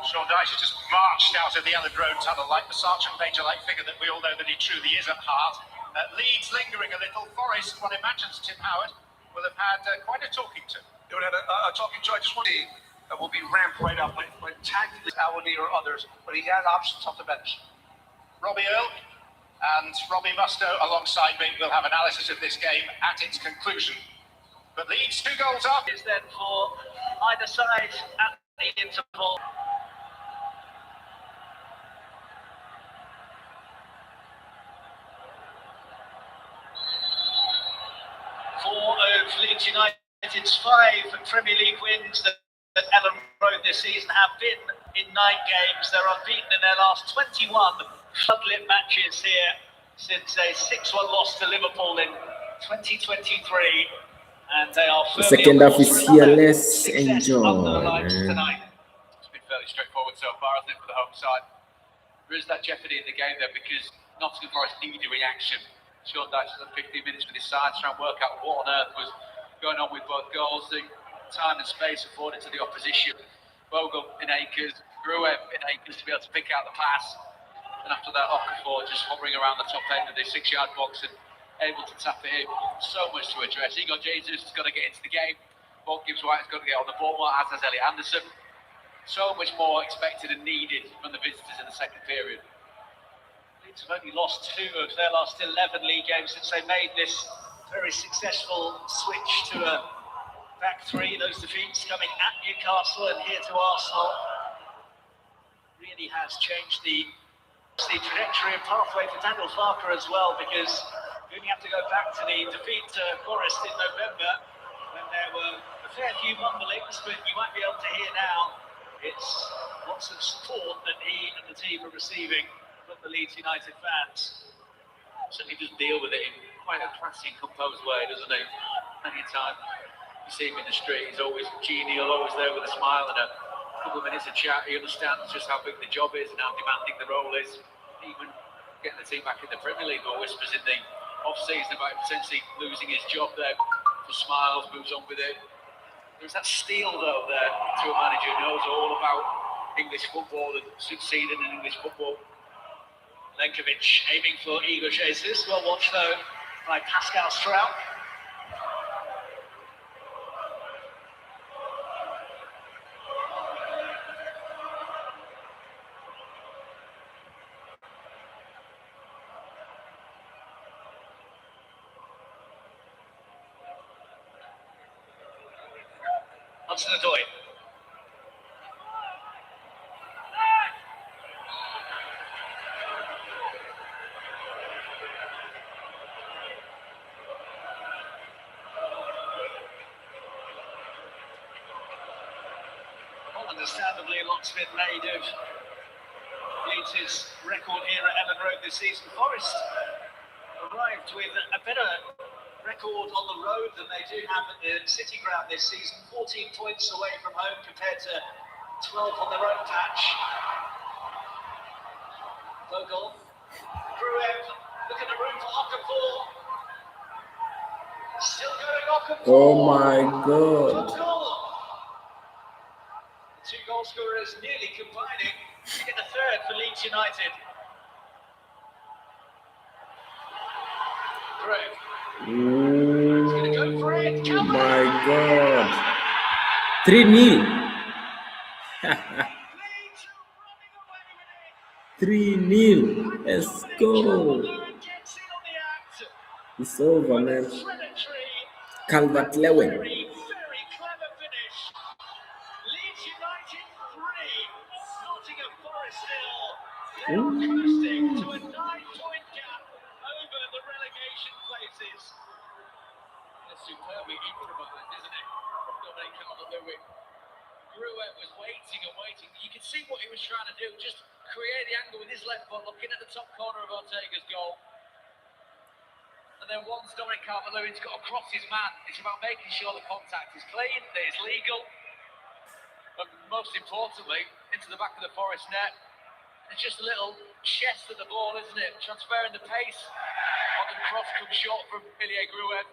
Sean Dyche has just marched out of the Elland Road tunnel like the Sergeant Major-like figure that we all know that he truly is at heart. Leeds lingering a little. Forest, one imagines Tim Howard, will have had quite a talking to. They would have a talking to. I just want to see will be ramped right up when tagged Alwini or others, but he has options off the bench. Robbie Earl and Robbie Mustoe alongside me will have analysis of this game at its conclusion. But Leeds 2 goals up. Is then for either side at the interval. Of Leeds United's 5 Premier League wins that Elland Road this season have been in 9 games. They're unbeaten in their last 21 floodlit matches here since a 6-1 loss to Liverpool in 2023. And they are The second half is here. Let's enjoy. Tonight. It's been fairly straightforward so far, hasn't it, for the home side? There is that jeopardy in the game there because Nottingham Forest need a reaction. Sean Dyche has 15 minutes with his side to try and work out what on earth was going on with both goals, the time and space afforded to the opposition. Bogle in acres, Gruev in acres to be able to pick out the pass. And after that, Okafor just hovering around the top end of the 6-yard box and able to tap it in. So much to address. Igor Jesus has got to get into the game. Bob Gibbs-White has got to get on the ball more, as has Elliot Anderson. So much more expected and needed from the visitors in the second period. Leeds have only lost 2 of their last 11 league games since they made this very successful switch to a back 3. Those defeats coming at Newcastle and here to Arsenal really has changed the trajectory and pathway for Daniel Farker as well, because we only have to go back to the defeat to Forest in November when there were a fair few mumblings, but you might be able to hear now it's lots of support that he and the team are receiving from the Leeds United fans. Certainly does deal with it in quite a classy, composed way, doesn't he? Plenty of time. You see him in the street, he's always genial, always there with a smile and a couple of minutes of chat. He understands just how big the job is and how demanding the role is. Even getting the team back in the Premier League, or whispers in the off-season about potentially losing his job there. Just smiles, moves on with it. There's that steel, though, there to a manager who knows all about English football and succeeding in English football. Lenkovic aiming for Igor Jesus. Well watched, though, by Pascal Strout. Hudson-Odoi. Understandably, a lot's been made of Leeds' record here at Elland Road this season. Forest arrived with a better record on the road than they do have at the City Ground this season. 14 points away from home compared to 12 on their own patch. Vogel, Gruev, look at the room for Okafor. Still going Okafor. Oh my God. Vogel. The two goal scorers nearly combining to get a third for Leeds United. Gruev. He's going to go for it. Oh my God. 3-0. 3-0. Let's go. It's over, man. Calvert-Lewin. Very clever finish. Leeds United 3, Nottingham Forest 0. They are coasting to a 9-point gap over the relegation places. It's superbly improvised, isn't it? From Dominic Calvert-Lewin. Gruev was waiting and waiting. You could see what he was trying to do. Just create the angle with his left foot, looking at the top corner of Ortega's goal. And then once Dominic Calvert-Lewin's got across his man, it's about making sure the contact is clean, that it's legal, but most importantly, into the back of the Forest net. It's just a little chest of the ball, isn't it? Transferring the pace. On the cross comes short from Ilya Gruev.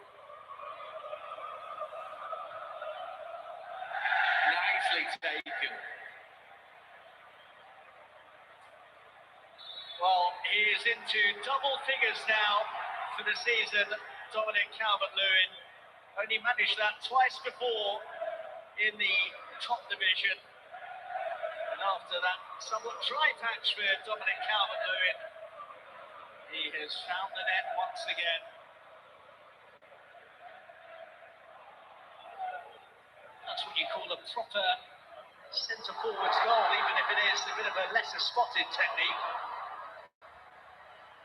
Nicely taken. Well, he is into double figures now for the season, Dominic Calvert-Lewin. Only managed that twice before in the top division. And after that somewhat dry patch for Dominic Calvert-Lewin, he has found the net once again. That's what you call a proper centre-forwards goal, even if it is a bit of a lesser spotted technique.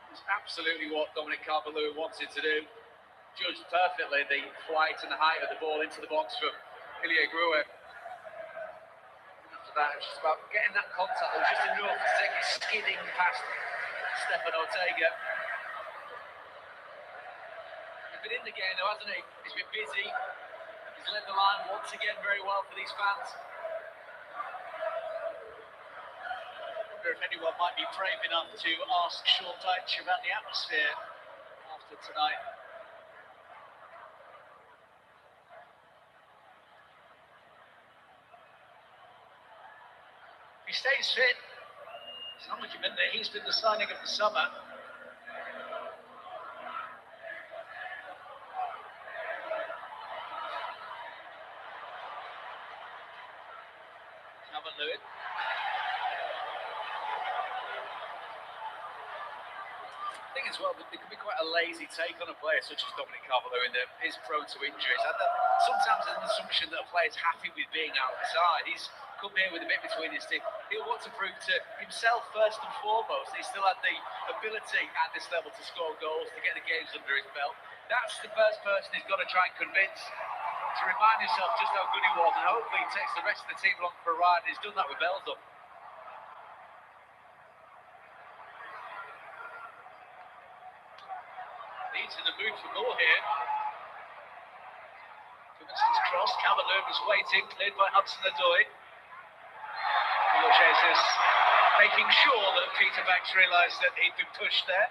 It's absolutely what Dominic Calvert-Lewin wanted to do. Judged perfectly the flight and the height of the ball into the box from Ilya Gruev. After that, it was just about getting that contact. It was just enough to take it skidding past Stefan Ortega. He's been in the game though, hasn't he? He's been busy. He's led the line once again very well for these fans. I wonder if anyone might be brave enough to ask Sean Dyche about the atmosphere after tonight. He stays fit. He's not looking in there. He's been the signing of the summer. Calvert-Lewin. I think as well that there can be quite a lazy take on a player such as Dominic Calvert-Lewin that is prone to injuries. Sometimes there's an assumption that a player's happy with being outside. He's come here with a bit between his teeth. He'll want to prove to himself first and foremost he still had the ability at this level to score goals, to get the games under his belt. That's the first person he's got to try and convince, to remind himself just how good he was, and hopefully he takes the rest of the team along for a ride. He's done that with Belgium. Leeds in the mood for more here. Goodmanson's cross, Calvert-Lewin was waiting, cleared by Hudson-Odoi. Jesus making sure that Peter Banks realised that he'd been pushed there.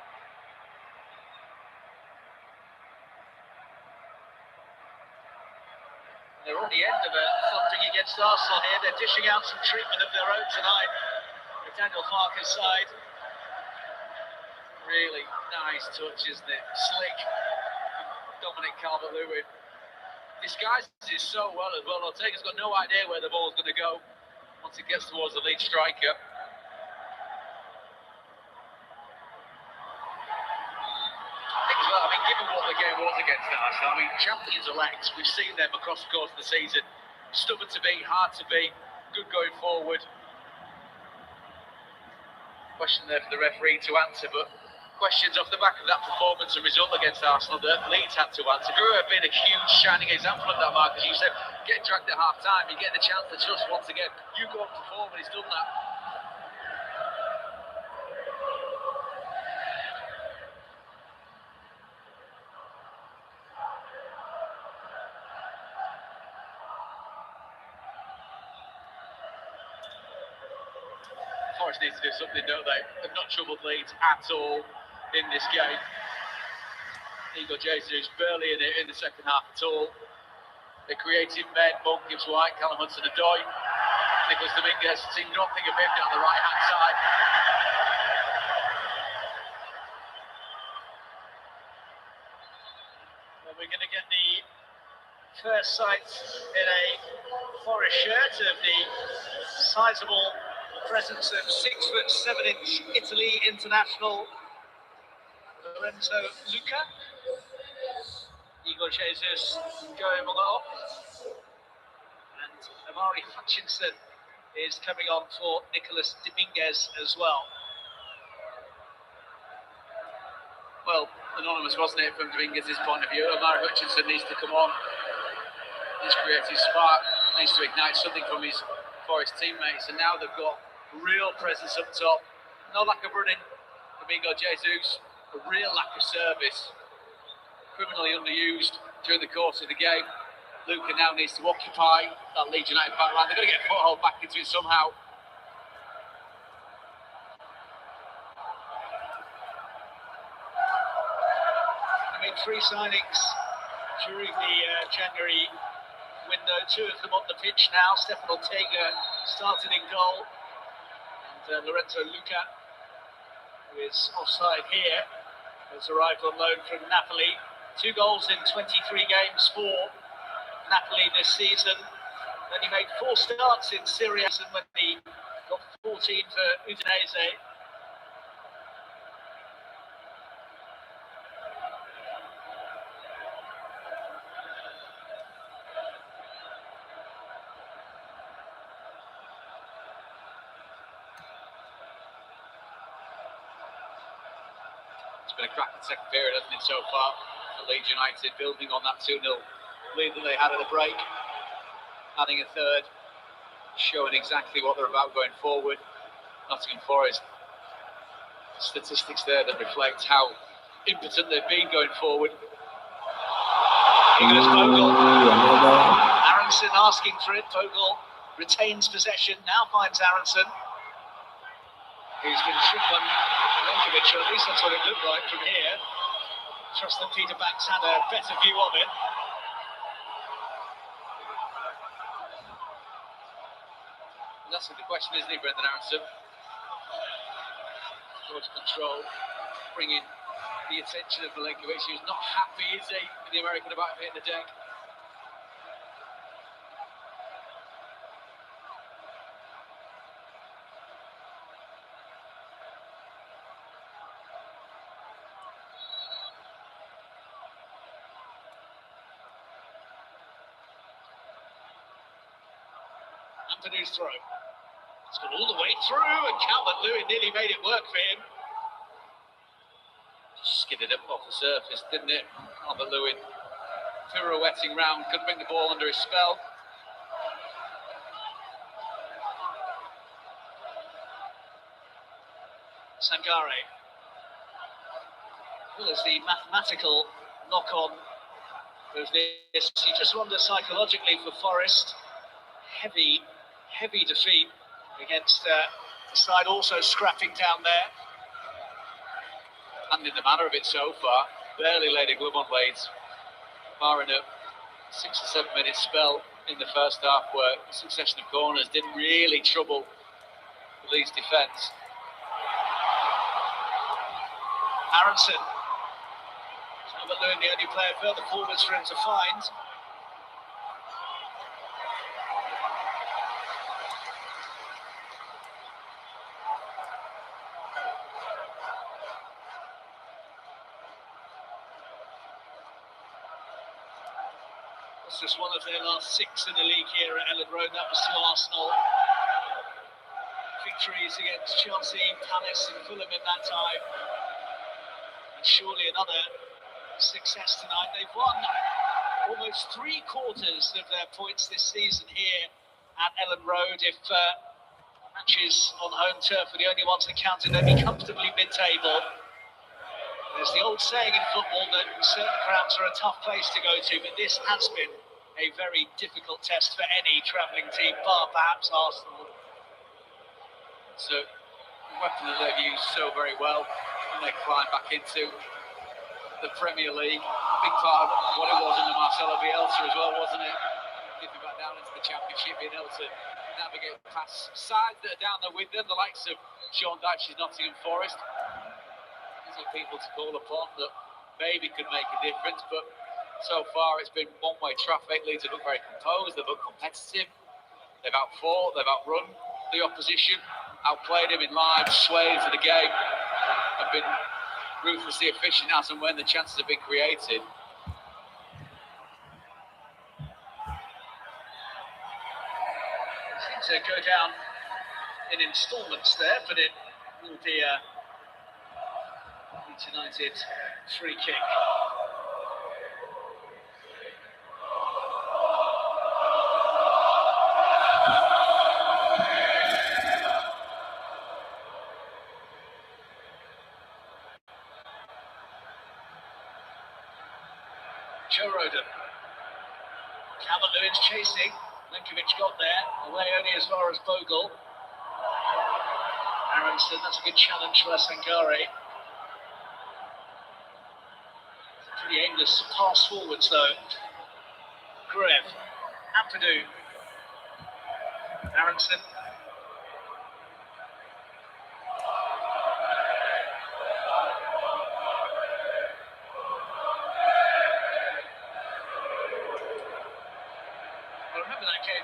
They're on the end of something against Arsenal here. They're dishing out some treatment of their own tonight with Daniel Farke's side. Really nice touch, isn't it? Slick. Dominic Calvert-Lewin disguises it so well as well. Ortega's got no idea where the ball's going to go once it gets towards the lead striker. Given what the game was against Arsenal, champions-elect, we've seen them across the course of the season. Stubborn to beat, hard to beat, good going forward. Question there for the referee to answer, but questions off the back of that performance and result against Arsenal that Leeds had to answer. Guru have been a huge shining example of that, Mark, as you said, getting dragged at half time, you get the chance to trust once again. You go up to form and he's done that. Forest needs to do something, don't they? They've not troubled Leeds at all in this game. Igor Jesus barely in it in the second half at all. The creative men, Monk gives White, Callum Hudson-Odoi, Nicholas Dominguez, see nothing of him down the right-hand side. Well, we're going to get the first sight in a Forest shirt of the sizable presence of 6'7" Italy international Lorenzo Luca. Igor Jesus going up, and Amari Hutchinson is coming on for Nicholas Dominguez as well. Well, anonymous, wasn't it, from Dominguez's point of view? Amari Hutchinson needs to come on. His creative spark needs to ignite something from his Forest teammates, and now they've got real presence up top. No lack of running from Igor Jesus, a real lack of service. Criminally underused during the course of the game. Luca now needs to occupy that Leeds United back line. They're going to get a foothold back into it somehow. I mean, 3 signings during the January window, 2 of them on the pitch now. Stefan Ortega started in goal, and Lorenzo Luca, who is offside here, has arrived on loan from Napoli. 2 goals in 23 games for Napoli this season. Then he made 4 starts in Serie A when he got 14 for Udinese. It's been a cracking second period, hasn't it, so far? Leeds United building on that 2-0 lead that they had at the break, adding a third, showing exactly what they're about going forward. Nottingham Forest, statistics there that reflect how impotent they've been going forward. Here goes Vogel. Aronson asking for it. Vogel retains possession, now finds Aronson, who's been tripped on Milenkovic, or at least that's what it looked like from here. Trust that Peter Banks had a better view of it. And that's the question, isn't he, Brendan Aronson? Towards control, bringing the attention of Milenkovic, who's not happy, is he, with the American about to hit the deck. Anthony's throw. It's gone all the way through, and Calvert-Lewin nearly made it work for him. Just skidded up off the surface, didn't it? Calvert-Lewin pirouetting round, couldn't bring the ball under his spell. Sangare. Well, as the mathematical knock-on of this, you just wonder psychologically for Forest. Heavy defeat against the side also scrapping down there. And in the manner of it so far, barely laid a glove on Leeds. Barring a 6 or 7 minute spell in the first half where a succession of corners didn't really trouble the Leeds defence. Aronson. Calvert-Lewin, the only player further forwards for him to find. It's just one of their last 6 in the league here at Elland Road. That was to Arsenal. Victories against Chelsea, Palace and Fulham in that time. And surely another success tonight. They've won almost 3/4 of their points this season here at Elland Road. If matches on home turf were the only ones that counted, they'd be comfortably mid-table. There's the old saying in football that certain grounds are a tough place to go to, but this has been a very difficult test for any travelling team, bar perhaps Arsenal. So, a weapon that they've used so very well when they climb back into the Premier League. A big part of what it was under Marcelo Bielsa as well, wasn't it? Getting back down into the Championship, being able to navigate past sides that are down there with them, the likes of Sean Dyche's Nottingham Forest. These are people to call upon that maybe could make a difference, but so far it's been one-way traffic. Leeds have looked very composed, they've looked competitive, they've outfought, they've outrun the opposition, outplayed him in live swathes of the game, have been ruthlessly efficient as and when the chances have been created. Seems to go down in instalments there, but it will be a Leeds United free kick. Joe Roden. Calvert-Lewin's chasing. Linkovic got there. Away only as far as Bogle. Aronson, that's a good challenge for Sangare. Pretty aimless pass forwards though. Gruev. Ampadu. Aronson.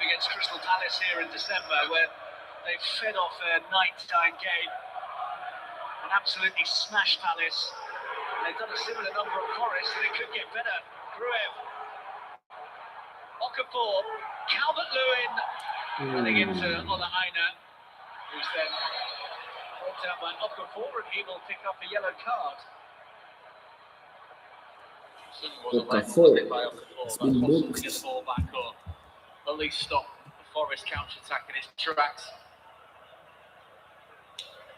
Against Crystal Palace here in December, where they fed off a night-time game and absolutely smashed Palace. And they've done a similar number at Forest, and it could get better. Gruev, Okafor, Calvert-Lewin running into Olaina, who's then brought down by Okafor, and he will pick up a yellow card. Okafor has been booked. Get the ball back or at least stop the Forest counter-attack in its tracks.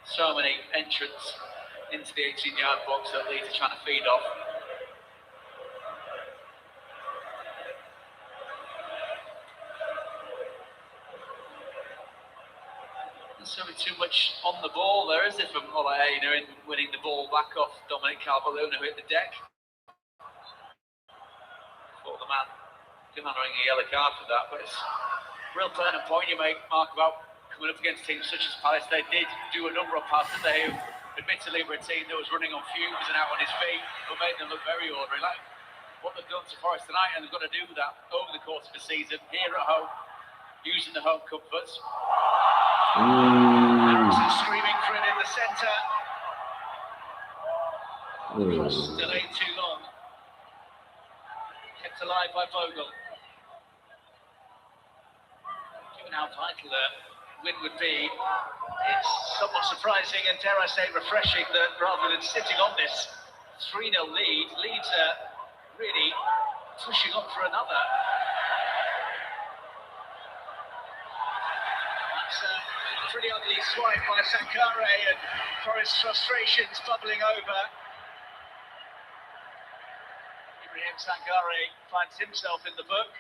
So many entrants into the 18-yard box that Leeds are trying to feed off. There's so too much on the ball there, is it, from Olaina in winning the ball back off Dominic Calvert-Lewin, who hit the deck. For the man demanding a yellow card for that, but it's a real turning point you make, Mark, about coming up against teams such as Palace. They did do a number of passes there who admittedly were a team that was running on fumes and out on his feet, but made them look very ordinary, like what they've done to Forest tonight, and they've got to do that over the course of the season, here at home, using the home comforts. Harrison screaming for it in the centre. Cross delayed too long. Kept alive by Bogle. Given how vital the win would be, it's somewhat surprising and, dare I say, refreshing that rather than sitting on this 3-0 lead, Leeds are really pushing up for another. That's a pretty ugly swipe by Sankare, and Forest's frustrations bubbling over. Sankare finds himself in the book.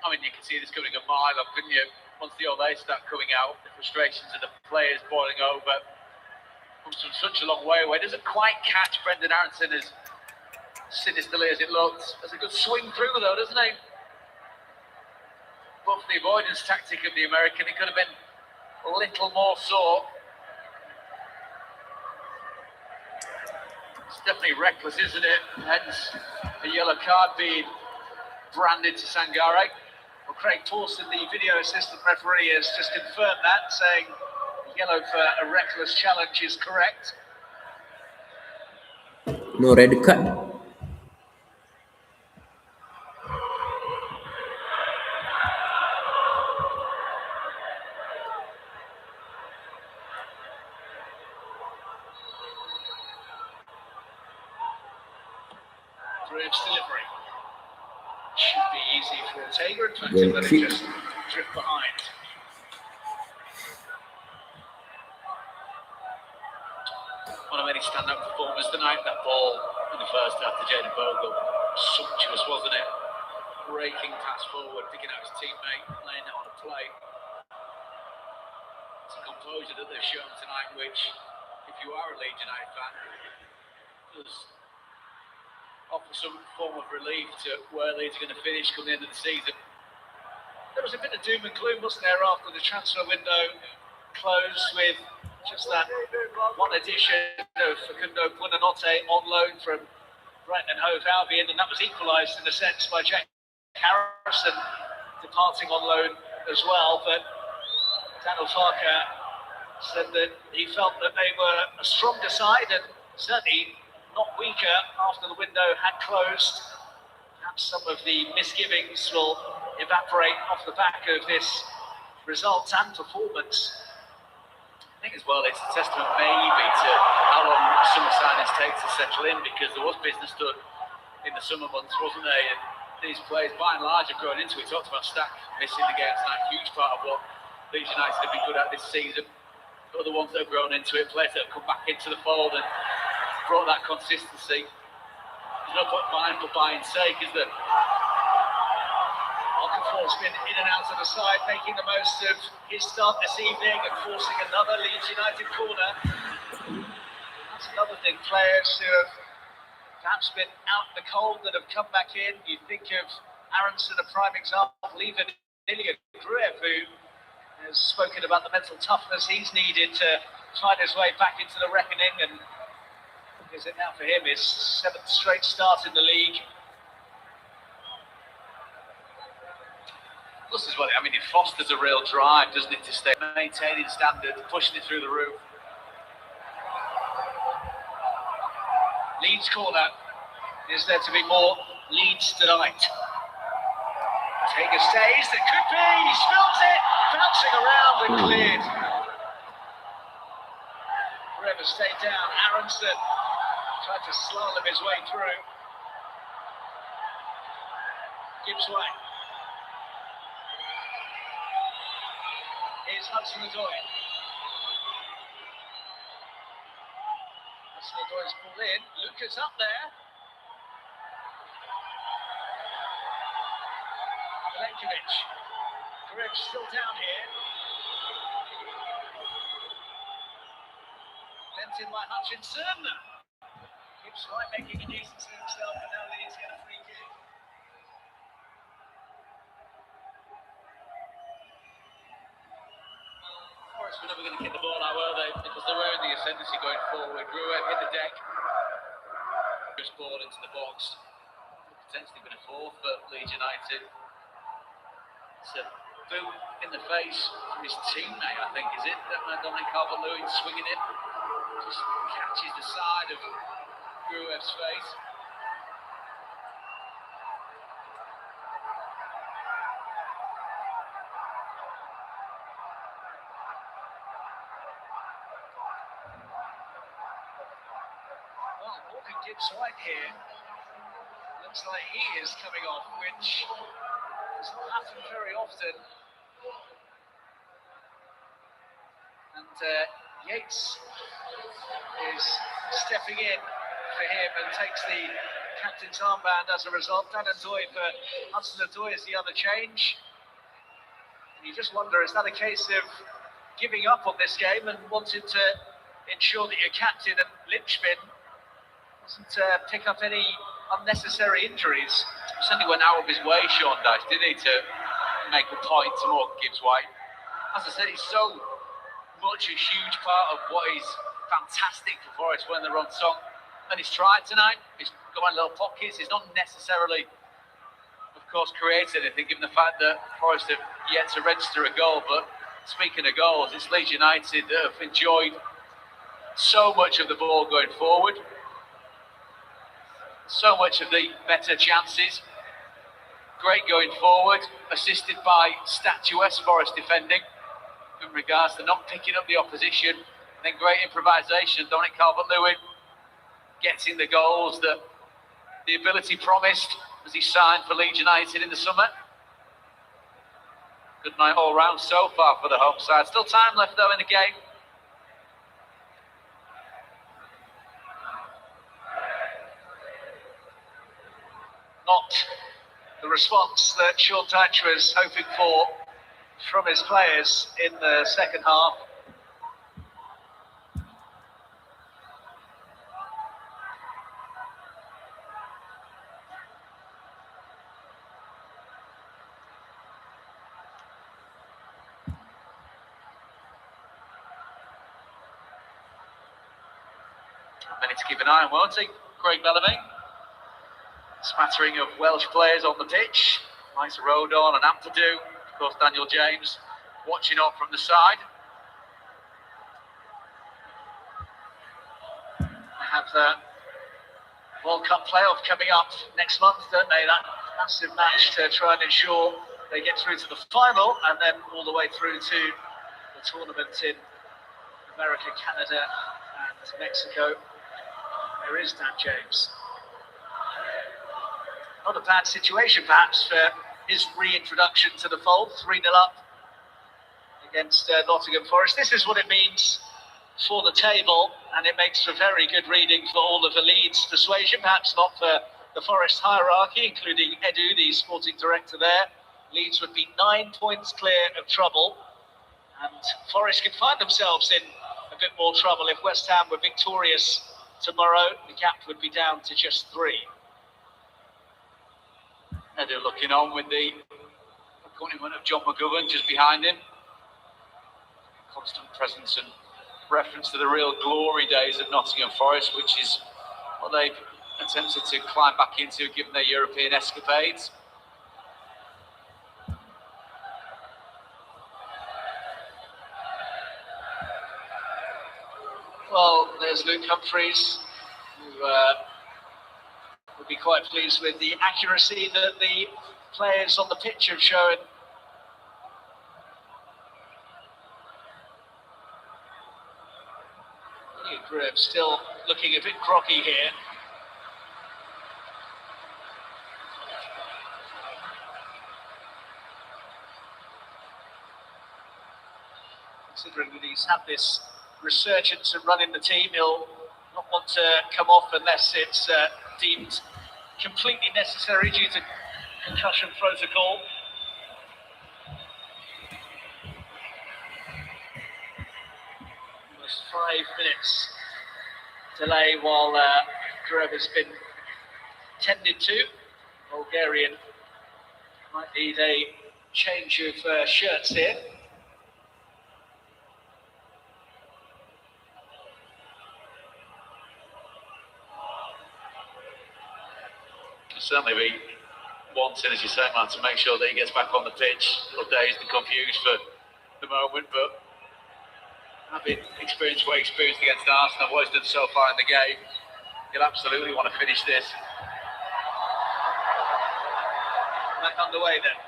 I mean, you can see this coming a mile up, couldn't you? Once the old age start coming out, the frustrations of the players boiling over. Comes from such a long way away. Doesn't quite catch Brendan Aronson as sinisterly as it looks. There's a good swing through though, doesn't he? But for the avoidance tactic of the American, it could have been a little more sore. It's definitely reckless, isn't it? Hence a yellow card being branded to Sangare. Well, Craig Pawson, the video assistant referee, has just confirmed that, saying yellow for a reckless challenge is correct. No red card. Graves' delivery. Should be easy for Ortega. In fact, Very let quick. it just drift behind. One of many stand-up performers tonight. That ball in the first half to Jaden Bogle, sumptuous, wasn't it? Breaking pass forward, picking out his teammate, laying it on a play. It's a composure that they've shown tonight, which, if you are a Leeds United fan, does offer some form of relief to where Leeds are going to finish come the end of the season. There was a bit of doom and gloom, wasn't there, after the transfer window closed, with just that one addition of Facundo Buonanotte on loan from Brighton and Hove Albion, and that was equalised in a sense by Jack Harrison departing on loan as well. But Daniel Farker said that he felt that they were a stronger side and certainly not weaker after the window had closed. Perhaps some of the misgivings will evaporate off the back of this result and performance. I think as well it's a testament maybe to how long summer signings take to settle in, because there was business done in the summer months, wasn't there? And these players by and large have grown into it. We talked about Stack missing the game tonight, huge part of what Leeds United have been good at this season. Other ones that have grown into it, players that have come back into the fold and brought that consistency. There's no point buying for buying's sake, is there? Okafor's been in and out of the side, making the most of his start this evening and forcing another Leeds United corner. That's another thing, players who have perhaps been out in the cold that have come back in. You think of Aronson, a prime example, even Ilya Gruev, who has spoken about the mental toughness he's needed to find his way back into the reckoning, and is it now for him his 7th straight start in the league. Plus as well, I mean, it fosters a real drive, doesn't it, to stay maintaining standard, pushing it through the roof. Leeds corner. Is there to be more Leeds tonight? Ortega stays, there could be, he spills it, bouncing around and cleared. Forever stayed down, Aronson tried to slalom his way through. Gibbs way. Here's Hudson-Odoi. Hudson-Odoi's pulled in, Lucas up there. Milenkovic. Griff still down here. Bent in by Hutchinson. Keeps right making a decency himself, and now Leeds get a free kick. Forest were never going to kick the ball out, were they? Because they were in the ascendancy going forward. Gruev hit the deck. Just ball into the box. Potentially been a fourth for Leeds United. It's a boot in the face from his teammate, I think, is it? Dominic Calvert-Lewin swinging it. Just catches the side of Gruev's face. Well, Morgan Gibbs right here. Looks like he is coming off, which does not happen very often. And Yates is stepping in for him and takes the captain's armband as a result. Hudson-Odoi for Hudson-Odoi is the other change. And you just wonder, is that a case of giving up on this game and wanting to ensure that your captain and Linchpin doesn't pick up any unnecessary injuries? Certainly went out of his way, Sean Dyche, didn't he, to make a point to Morgan Gibbs-White. As I said, he's so much a huge part of what is fantastic for Forest when they're on song. And he's tried tonight, he's got in little pockets, he's not necessarily, of course, created anything, given the fact that Forest have yet to register a goal. But speaking of goals, it's Leeds United that have enjoyed so much of the ball going forward, so much of the better chances. Great going forward, assisted by statuesque Forest defending in regards to not picking up the opposition. And then great improvisation. Dominic Calvert-Lewin gets in the goals that the ability promised as he signed for Leeds United in the summer. Good night all round so far for the home side. Still time left though in the game. Not the response that Sean Dyche was hoping for from his players in the second half. Many to keep an eye on, won't he? Craig Bellamy. Smattering of Welsh players on the pitch. Likes Rodon and Ampadu. Of course, Daniel James watching on from the side. They have the World Cup playoff coming up next month, don't they? That massive match to try and ensure they get through to the final and then all the way through to the tournament in America, Canada and Mexico. There is Dan James. Not a bad situation, perhaps, for his reintroduction to the fold. 3-0 up against Nottingham Forest. This is what it means for the table, and it makes for very good reading for all of the Leeds persuasion, perhaps not for the Forest hierarchy, including Edu, the sporting director there. Leeds would be 9 points clear of trouble, and Forest could find themselves in a bit more trouble if West Ham were victorious tomorrow. The gap would be down to just 3. Edu looking on with the accompaniment of John McGovern just behind him. Constant presence and reference to the real glory days of Nottingham Forest, which is what they've attempted to climb back into given their European escapades. Well, there's Luke Humphreys, who would be quite pleased with the accuracy that the players on the pitch have shown. Gribb still looking a bit groggy here. Considering that he's had this resurgence and running the team, he'll not want to come off unless it's deemed completely necessary due to concussion protocol. Almost 5 minutes delay while Gribb has been tended to. Bulgarian might need a change of shirts here. Certainly be wanting, as you say, man, to make sure that he gets back on the pitch. A little dazed and confused for the moment, but having experienced what he experienced against Arsenal, what he's done so far in the game, he'll absolutely want to finish this. Back underway then.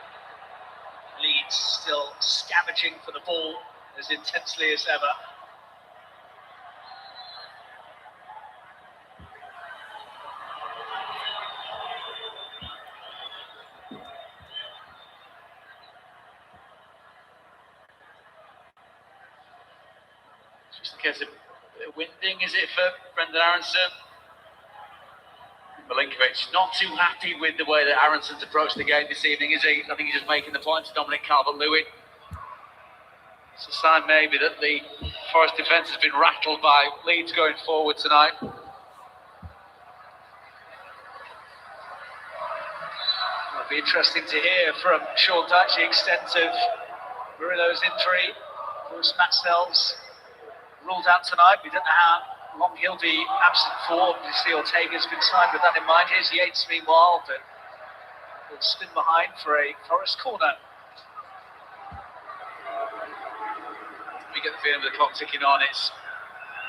Leeds still scavenging for the ball as intensely as ever. Just in case of winding, is it for Brendan Aronson? Milinkovic not too happy with the way that Aronson's approached the game this evening, is he? I think he's just making the point to Dominic Calvert-Lewin. It's a sign maybe that the Forest defence has been rattled by Leeds going forward tonight. It'll be interesting to hear from Sean Dyche the extent of Murillo's injury. Of course, Matt Sells ruled out tonight. We don't know how long he'll be absent for. Obviously, Ortega's been signed with that in mind. Here's Yates, meanwhile, but he'll spin behind for a Forest corner. We get the feeling with the clock ticking on, it's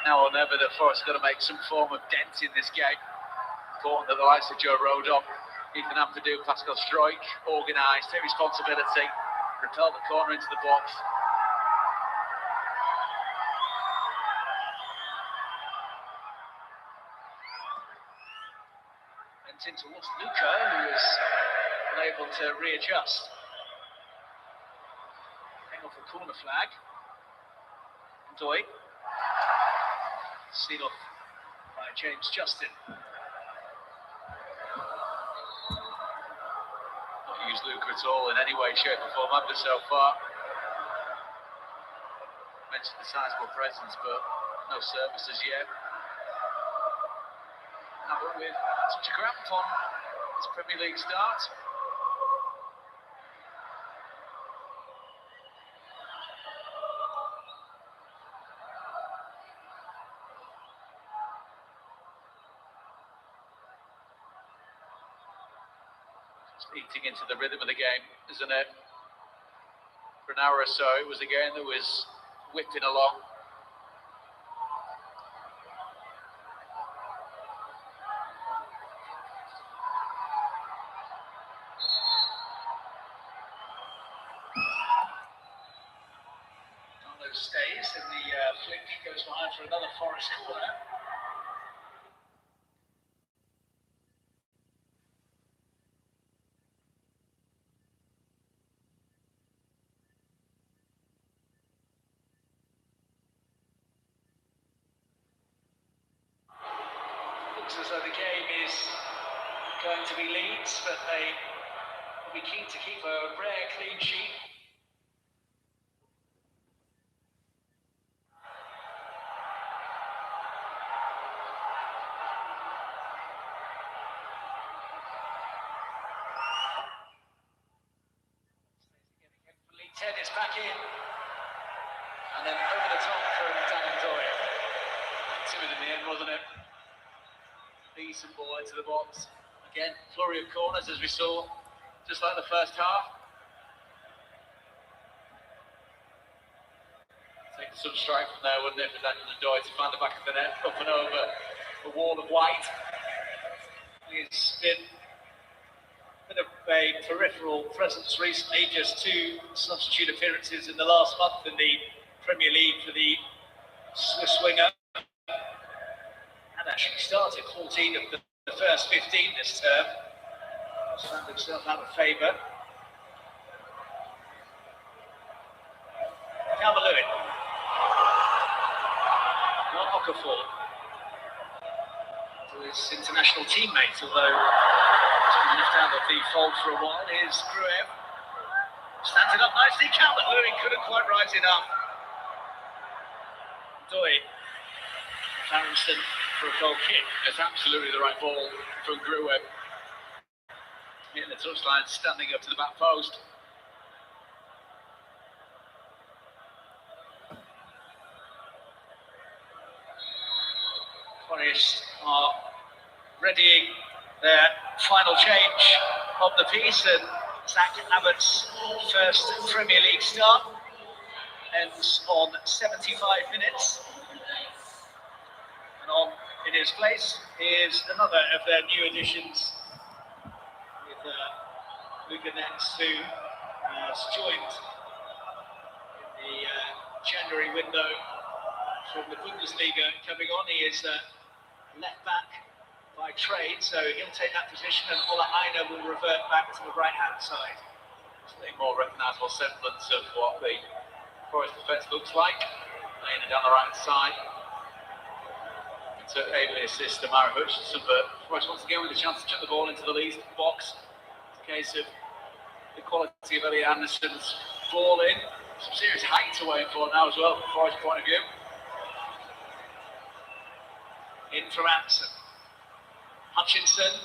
now or never that Forest got to make some form of dent in this game. Important that the likes of Joe Rodon, Ethan Ampadu, Pascal Struijk, organised, take responsibility, repel the corner into the box. in towards Luca, who was unable to readjust. Hang off a corner flag. Doy. Seen off by James Justin. Not used Luca at all in any way, shape or form up to so far. Mentioned the sizable presence, but no services yet. Now, but with such a cramp on this Premier League start. Just eating into the rhythm of the game, isn't it? For an hour or so, it was a game that was whipping along. Stays and the flick goes behind for another Forest corner. Looks as though the game is going to be Leeds, but they will be keen to keep a rare clean sheet. Tennis back in, and then over the top from Daniel Doy. Timid in the end, wasn't it? Decent ball into the box. Again, flurry of corners as we saw, just like the first half. Take some strike from there, wouldn't it, for Daniel Doy to find the back of the net, up and over the wall of white. He's been a peripheral presence recently, just 2 substitute appearances in the last month in the Premier League for the Swiss winger. And actually started 14 of the first 15 this term. Found himself out of favour. Calvert-Lewin. Not Okafor. To his international teammate, although left out of the fold for a while. Here's Gruev. Stands it up nicely. Calvert-Lewin couldn't quite rise it up. Doy. Harrison for a goal kick. That's absolutely the right ball from Gruev. Hitting the touchline, standing up to the back post. Forest are readying their final change of the piece, and Zach Abbott's first Premier League start ends on 75 minutes. And on in his place is another of their new additions, with Luka Netz, who has joined in the January window from the Bundesliga coming on. He is left back by trade, so he'll take that position, and Ola Aina will revert back to the right-hand side. Something more recognisable semblance of what the Forest defence looks like. Aina down the right side. To ably assist Amara Hutchinson, but Forest once again with a chance to chip the ball into the Leeds box. It's a case of the quality of Elliot Anderson's ball in. Some serious height to wait for now as well, from Forest's point of view. In from Anderson. Hutchinson.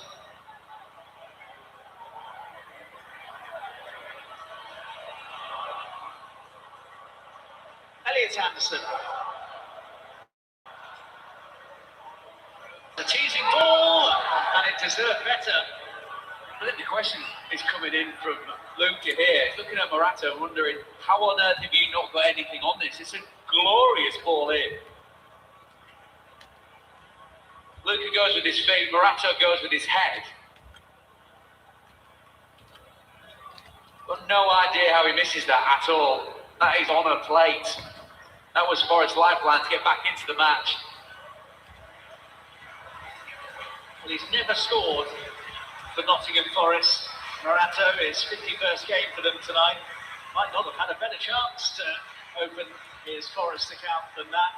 Elliot Anderson. The teasing ball, and it deserved better. I think the question is coming in from Luca here. He's looking at Morata, wondering, how on earth have you not got anything on this? It's a glorious ball in. Luca goes with his feet, Morata goes with his head. Got no idea how he misses that at all. That is on a plate. That was Forest's lifeline to get back into the match. Well, he's never scored for Nottingham Forest. Morato, his 51st game for them tonight. Might not have had a better chance to open his Forest account than that.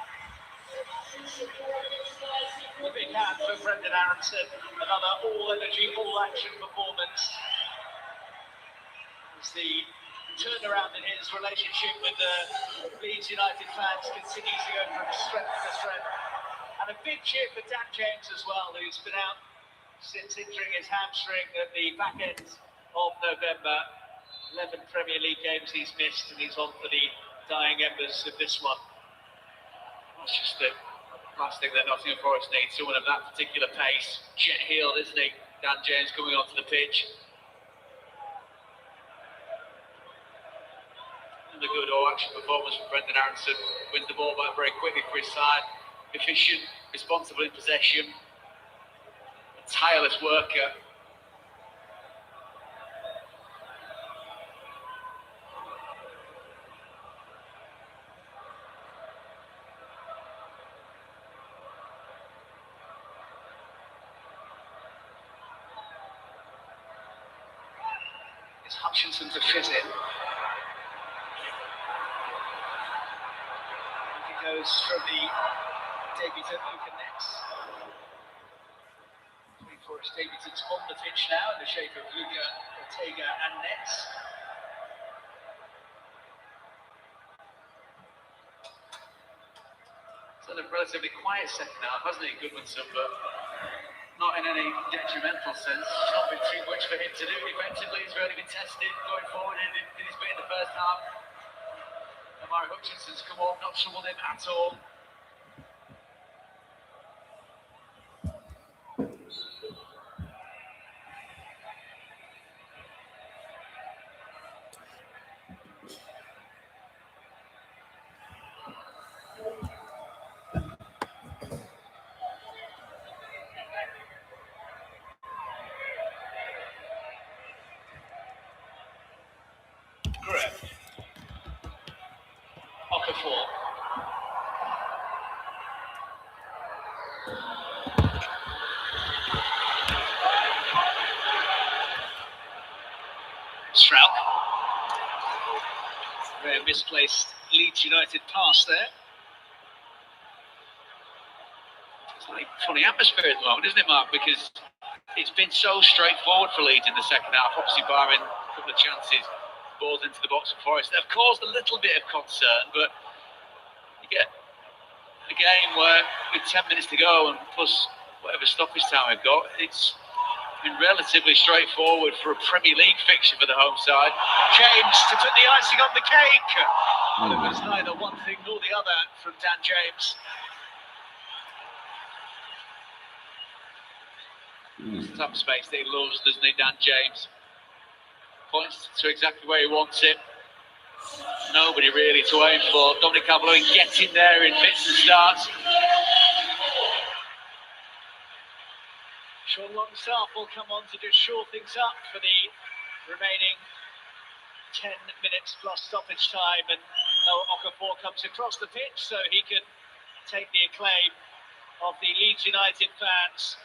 A big hand for Brendan Aronson. Another all-energy, all-action performance. As the turnaround in his relationship with the Leeds United fans continues to go from strength to strength. And a big cheer for Dan James as well, who's been out since injuring his hamstring at the back end of November. 11 Premier League games he's missed, and he's on for the dying embers of this one. That's just the last thing that Nottingham Forest needs, someone of that particular pace. Jet-heeled, isn't he? Dan James coming onto the pitch. And a good all-action performance from Brendan Aronson. Wins the ball back very quickly for his side. Efficient, responsible in possession. A tireless worker. It's Hutchinson to fit in. He goes from the debutant Luca Nets. Three Forest debutants on the pitch now in the shape of Luca, Ortega and Nets. It's had a relatively quiet second half, hasn't he, Goodmanson, but not in any detrimental sense. It's not been too much for him to do defensively. He's really been tested going forward in his bit in the first half. Amari Hutchinson's come on, not troubled him at all. Very misplaced Leeds United pass there. It's like a funny atmosphere at the moment, isn't it, Mark? Because it's been so straightforward for Leeds in the second half, obviously barring a couple of chances, balls into the box of Forest that have caused a little bit of concern, but you get a game where with 10 minutes to go and plus whatever stoppage time we've got, it's been relatively straightforward for a Premier League fixture for the home side. James to put the icing on the cake. Well, it was neither one thing nor the other from Dan James. It's the type of space that he loves, doesn't he, Dan James? Points to exactly where he wants it. Nobody really to aim for. Dominic Calvert-Lewin getting there in fits and starts. Sean Longstaff will come on to just shore things up for the remaining 10 minutes plus stoppage time, and Noah Okafor comes across the pitch so he can take the acclaim of the Leeds United fans.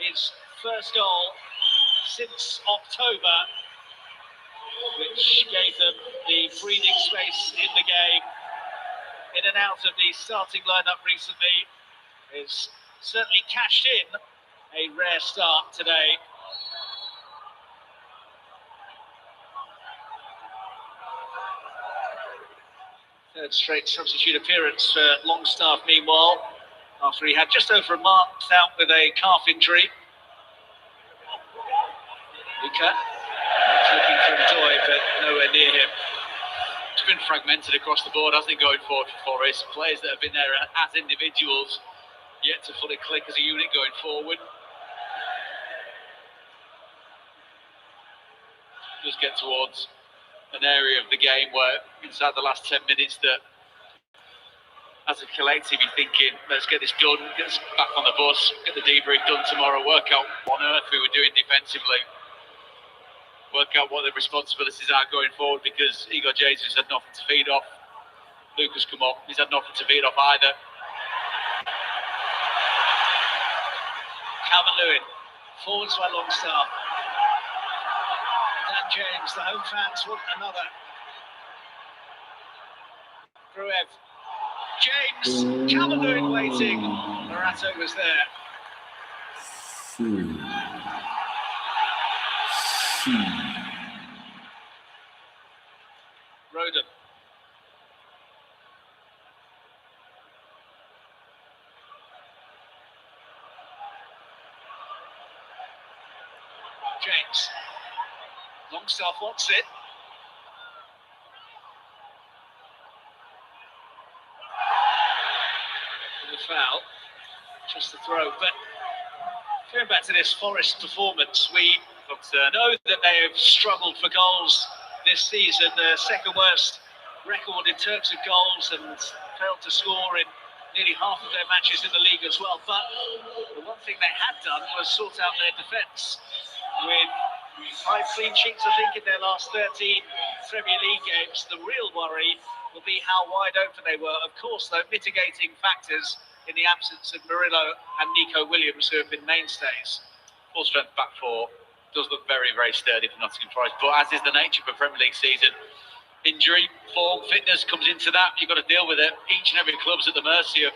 His first goal since October, which gave them the breathing space in the game. In and out of the starting lineup recently, is certainly cashed in a rare start today. Third straight substitute appearance for Longstaff, meanwhile, after he had just over a month out with a calf injury. Luca looking for Ndoye, but nowhere near him. It's been fragmented across the board, hasn't it, going forward for Forest? Players that have been there as individuals, yet to fully click as a unit going forward. Just get towards an area of the game where inside the last 10 minutes that as a collective you're thinking, let's get this done, get us back on the bus, get the debrief done tomorrow, work out what on earth we were doing defensively, work out what the responsibilities are going forward, because Igor Jesus had nothing to feed off. Lucas come up, he's had nothing to feed off either. Calvert-Lewin. Forwards by Longstaff. Dan James, the home fans want another. Gruev. James, Calvert-Lewin waiting. Morato was there. Roden. James. Longstaff wants it. The foul, just the throw. But going back to this Forest performance, we know that they have struggled for goals this season. The second worst record in terms of goals, and failed to score in nearly half of their matches in the league as well. But the one thing they had done was sort out their defence with 5 clean sheets, I think, in their last 13 Premier League games. The real worry will be how wide open they were. Of course, though, mitigating factors in the absence of Murillo and Nico Williams, who have been mainstays. Full strength back four does look very, very sturdy for Nottingham Forest, but as is the nature of a Premier League season, injury, form, fitness comes into that. You've got to deal with it. Each and every club's at the mercy of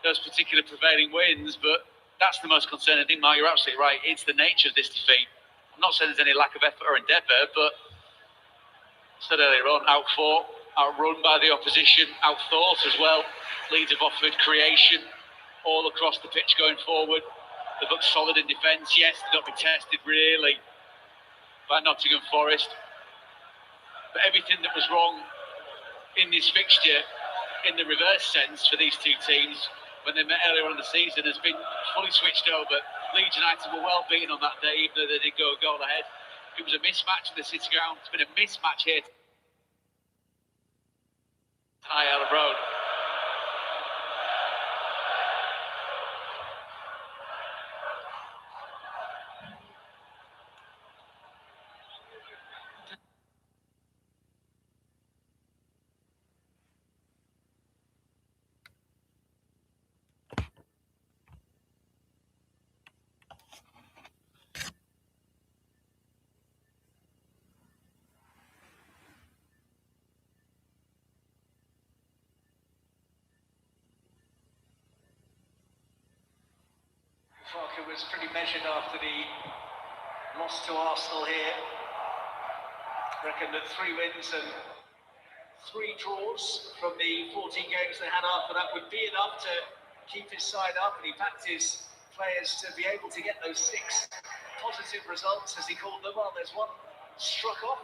those particular prevailing wins, but that's the most concerning thing, Mark. You're absolutely right. It's the nature of this defeat. I'm not saying there's any lack of effort or endeavour, but I said earlier on, outfought, outrun by the opposition, outthought as well. Leeds have offered creation all across the pitch going forward. They've looked solid in defence. Yes, they've not been tested really by Nottingham Forest. But everything that was wrong in this fixture, in the reverse sense for these two teams, when they met earlier on in the season, has been fully switched over. Leeds United were well beaten on that day, even though they did go a goal ahead. It was a mismatch in the City ground. It's been a mismatch here. Elland Road. Farke was pretty measured after the loss to Arsenal here. Reckon that 3 wins and 3 draws from the 14 games they had after that would be enough to keep his side up, and he backed his players to be able to get those 6 positive results, as he called them. Well, there's one struck off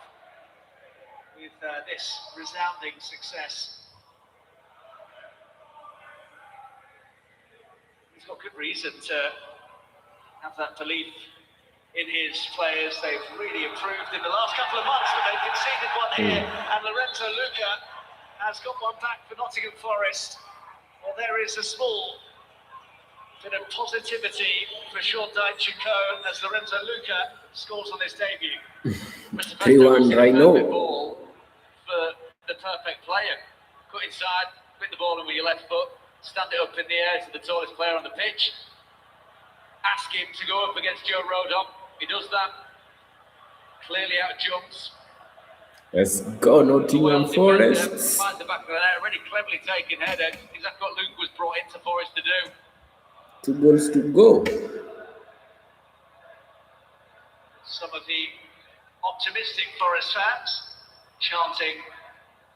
with this resounding success. He's got good reason to have that belief in his players. They've really improved in the last couple of months, but they've conceded one here, and Lorenzo Luca has got one back for Nottingham Forest. Well, there is a small bit of positivity for Sean Dyche-Co as Lorenzo Luca scores on his debut. 3-1 right now. Ball for the perfect player. Cut inside, hit the ball in with your left foot, stand it up in the air to the tallest player on the pitch. Ask him to go up against Joe Rodon. He does that. Clearly out jumps. Let's go, Nottingham Forest. Finds the back of the net, already cleverly taken header. Exactly what Luke was brought into Forest to do. 2 goals to go. Some of the optimistic Forest fans chanting,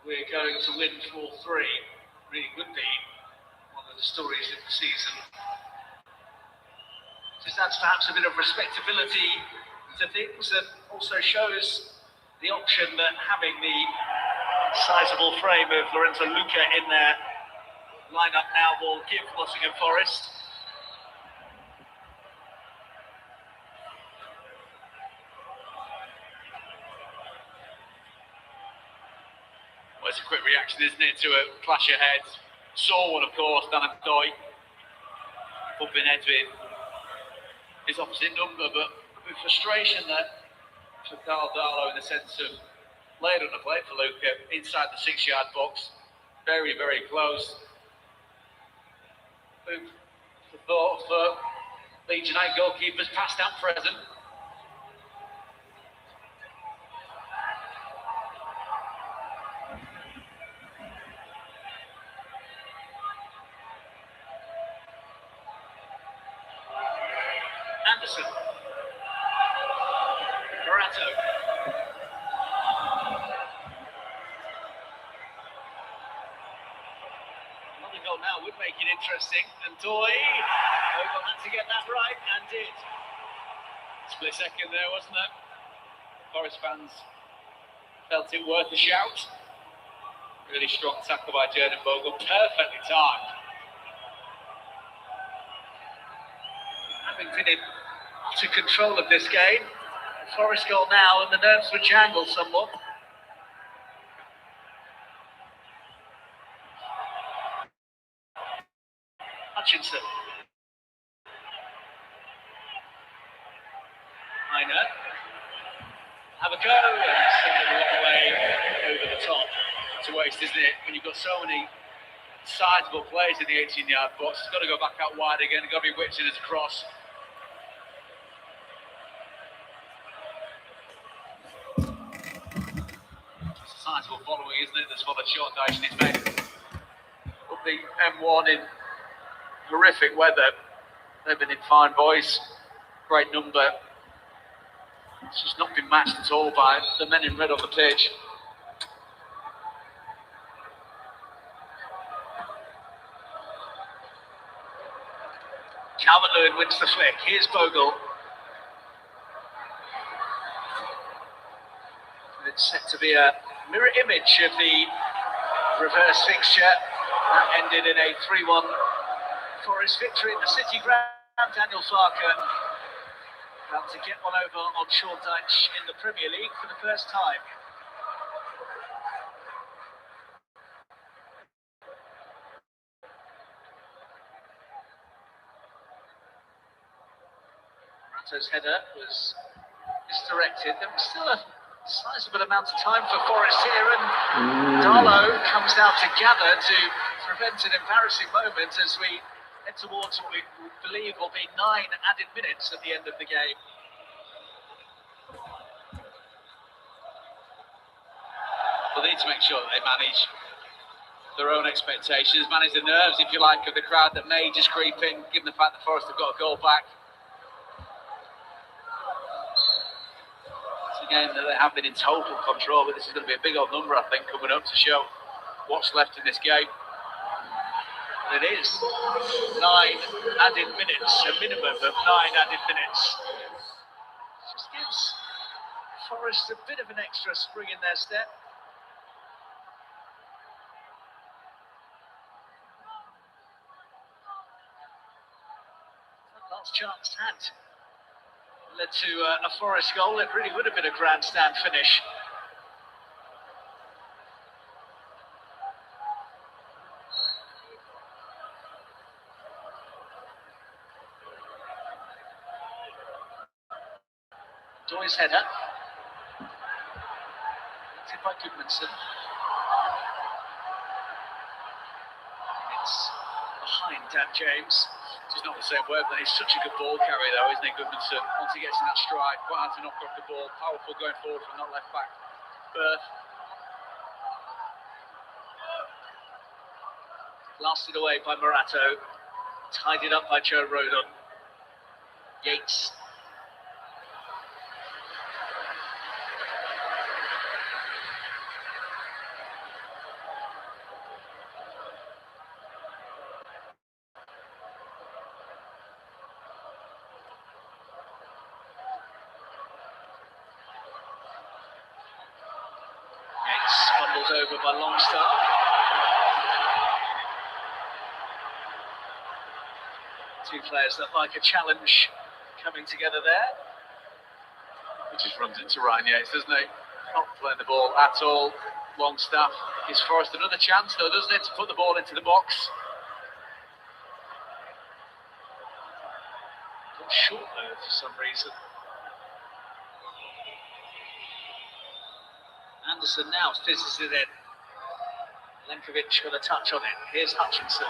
"We're going to win 4-3." Really would be one of the stories of the season. Just adds perhaps a bit of respectability to things, and also shows the option that having the sizable frame of Lorenzo Luca in their lineup now will give Nottingham Forest. Well, it's a quick reaction, isn't it, to a clash of heads. Saw one, of course, Dan and Doy bumping heads with his opposite number, but with frustration that for Carl Darlow, in the sense of laid on the plate for Luca inside the 6-yard box, very, very close. Food for thought for Leeds United goalkeepers, past and present. Anderson. Morato. Another goal now would make it interesting. And Toy, Ogle had to get that right and did. Split second there, wasn't it? Forest fans felt it worth a shout. Really strong tackle by Jordan Bogle, perfectly timed. Having been in to control of this game, Forest goal now, and the nerves were jangled somewhat. Hutchinson. Heiner. Have a go and send it the long way over the top. It's a waste, isn't it? When you've got so many sizable players in the 18-yard box, it's got to go back out wide again. It's got to be whipped in as a cross. It's a sizable following, isn't it? That's followed short Dyson is made. Up the M1 in horrific weather. They've been in fine boys. Great number. It's just not been matched at all by the men in red on the pitch. Calvert-Lewin wins the flick. Here's Bogle. It's set to be a mirror image of the reverse fixture. That ended in a 3-1 Forest victory at the City Ground. Daniel Farker about to get one over on Shoreditch in the Premier League for the first time. Morato's header was misdirected. There was still a sizable amount of time for Forest here, and Darlow comes down to gather to prevent an embarrassing moment as we head towards what we believe will be 9 added minutes at the end of the game. Well, they need to make sure that they manage their own expectations, manage the nerves, if you like, of the crowd that may just creep in, given the fact that Forest have got a goal back. It's a game that they have been in total control, but this is going to be a big old number, I think, coming up to show what's left in this game. And it is 9 added minutes, a minimum of 9 added minutes. Just gives Forest a bit of an extra spring in their step. Last chance had led to a Forest goal. It really would have been a grandstand finish. Doy's header. Hit by Goodmanson. It's behind Dan James. He's not the same way, but he's such a good ball carrier though, isn't he, Goodmanson? Once he gets in that stride, quite hard to knock off the ball. Powerful going forward from that left back berth. Blasted away by Morato. Tidied up by Joe Rodon. Yates. Over by Longstaff. Two players that like a challenge coming together there. He just runs into Ryan Yates, doesn't he? Not playing the ball at all. Longstaff gives Forest another chance though, doesn't it, to put the ball into the box. Got short though for some reason. Anderson now fizzes it in. Lenkovic got a touch on it. Here's Hutchinson.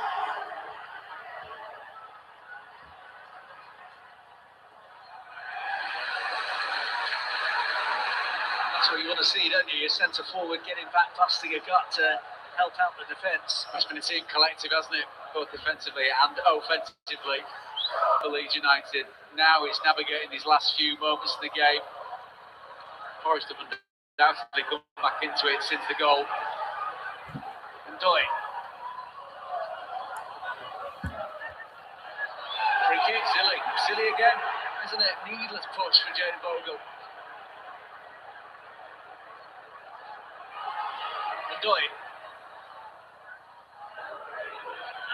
to see, don't you? Your centre forward getting back, busting a gut to help out the defence. It's been a team collective, hasn't it? Both defensively and offensively for Leeds United. Now he's navigating these last few moments of the game. Forest have undoubtedly come back into it since the goal. And Doyle. Free kick, silly. Silly again, isn't it? Needless push for Jayden Bogle. And Doyle.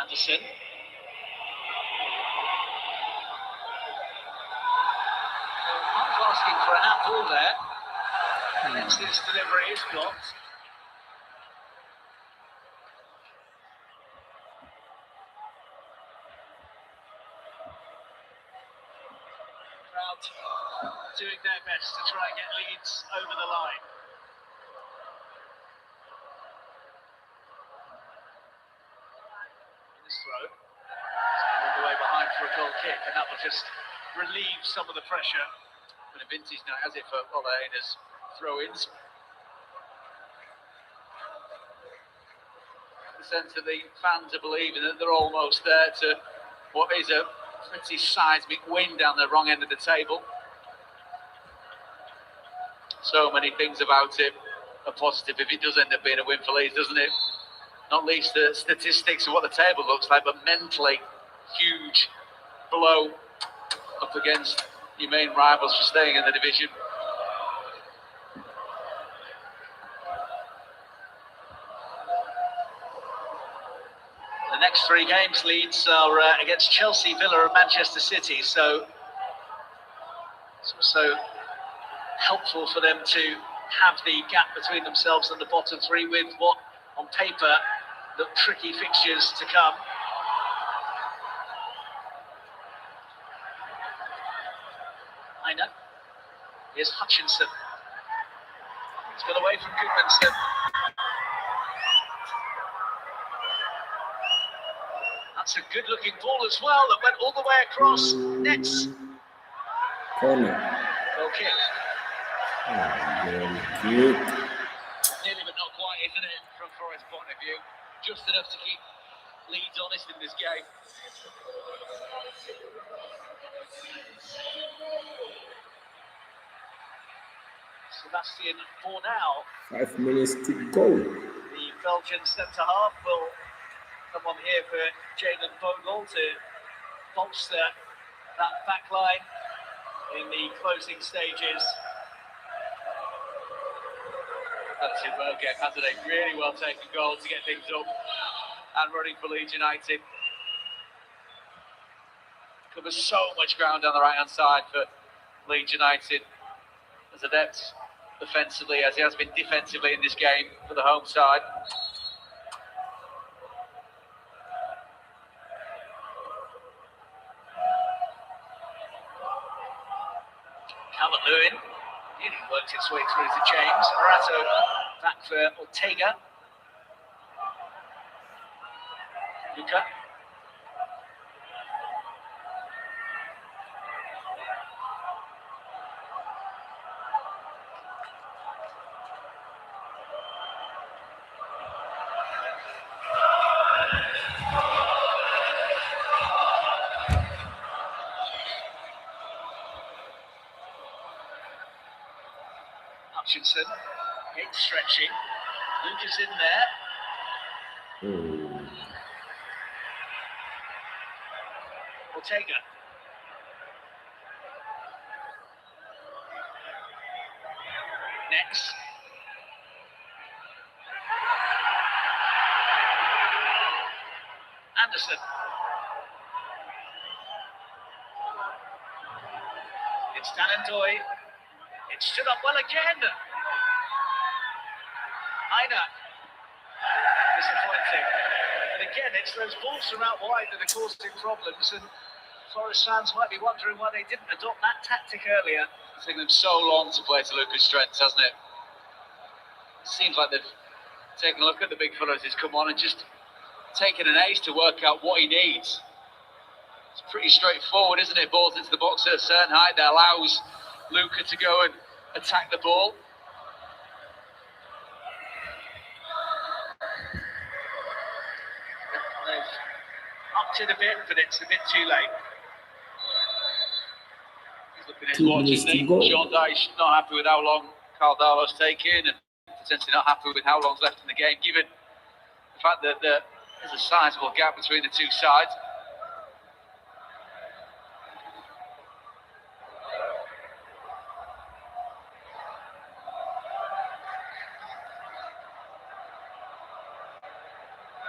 Anderson. I'm asking for a handball there. Hence this delivery is blocked. Crowd doing their best to try and get Leeds over the line. This throw. All the way behind for a goal kick, and that will just relieve some of the pressure. Been a vintage night, has it, for Olena's throw-ins? The sense that the fans are believing that they're almost there to what is a pretty seismic win down the wrong end of the table. So many things about it are positive if it does end up being a win for Leeds, doesn't it? Not least the statistics of what the table looks like, but mentally, huge blow up against your main rivals for staying in the division. The next three games, Leeds, are against Chelsea, Villa and Manchester City, so it's also helpful for them to have the gap between themselves and the bottom three with what, on paper, look tricky fixtures to come. I know. Here's Hutchinson. He's got away from Goodmanson. That's a good-looking ball as well that went all the way across. Nets. Corner. Goal kick. Goal kick. Nearly but not quite, isn't it, from Forest's point of view? Just enough to keep Leeds honest in this game. Sebastian Fornal. 5 minutes to go. The Belgian centre-half will come on here for Jayden Bogle to bolster that back line in the closing stages. That's it, well game, hasn't it? Really well taken goal to get things up and running for Leeds United. Covers so much ground on the right-hand side for Leeds United. As adept offensively as he has been defensively in this game for the home side. Calvert-Lewin nearly worked its way through to James. Morato back for Ortega. Luca. Hutchinson, it's stretching. Luca's in there. Ortega. Next. Anderson. It's Tanandoy. It stood up well again. Aina. Disappointing. And again, it's those balls from out wide that are causing problems, and Forest fans might be wondering why they didn't adopt that tactic earlier. It's taken them so long to play to Luca's strengths, hasn't it? Seems like they've taken a look at the big fellow as he's come on and just taken an ace to work out what he needs. It's pretty straightforward, isn't it? Balls into the box at a certain height that allows Luca to go and attack the ball. started a bit, but it's a bit too late. He's looking at his 2 watch, minutes isn't he? to go. Sean Dyche not happy with how long Caldalo's taken, and potentially not happy with how long's left in the game, given the fact that there's a sizable gap between the two sides.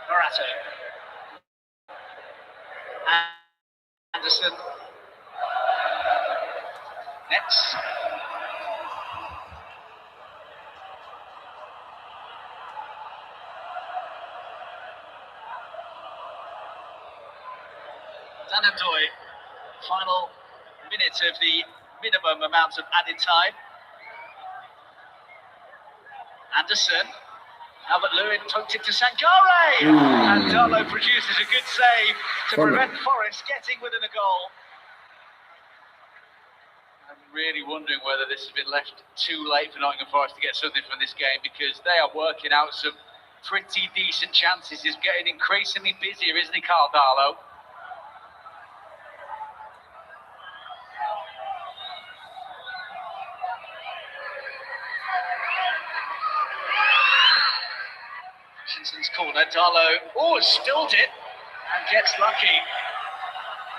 Morata. Anderson. Nets. Danadoi. Final minute of the minimum amount of added time. Anderson. Albert Lewin poked it to Sankare, and Darlow produces a good save to prevent Forest getting within a goal. I'm really wondering whether this has been left too late for Nottingham Forest to get something from this game, because they are working out some pretty decent chances. He's getting increasingly busier, isn't he, Carl Darlow? Hutchinson's corner, Darlow, spilled it and gets lucky.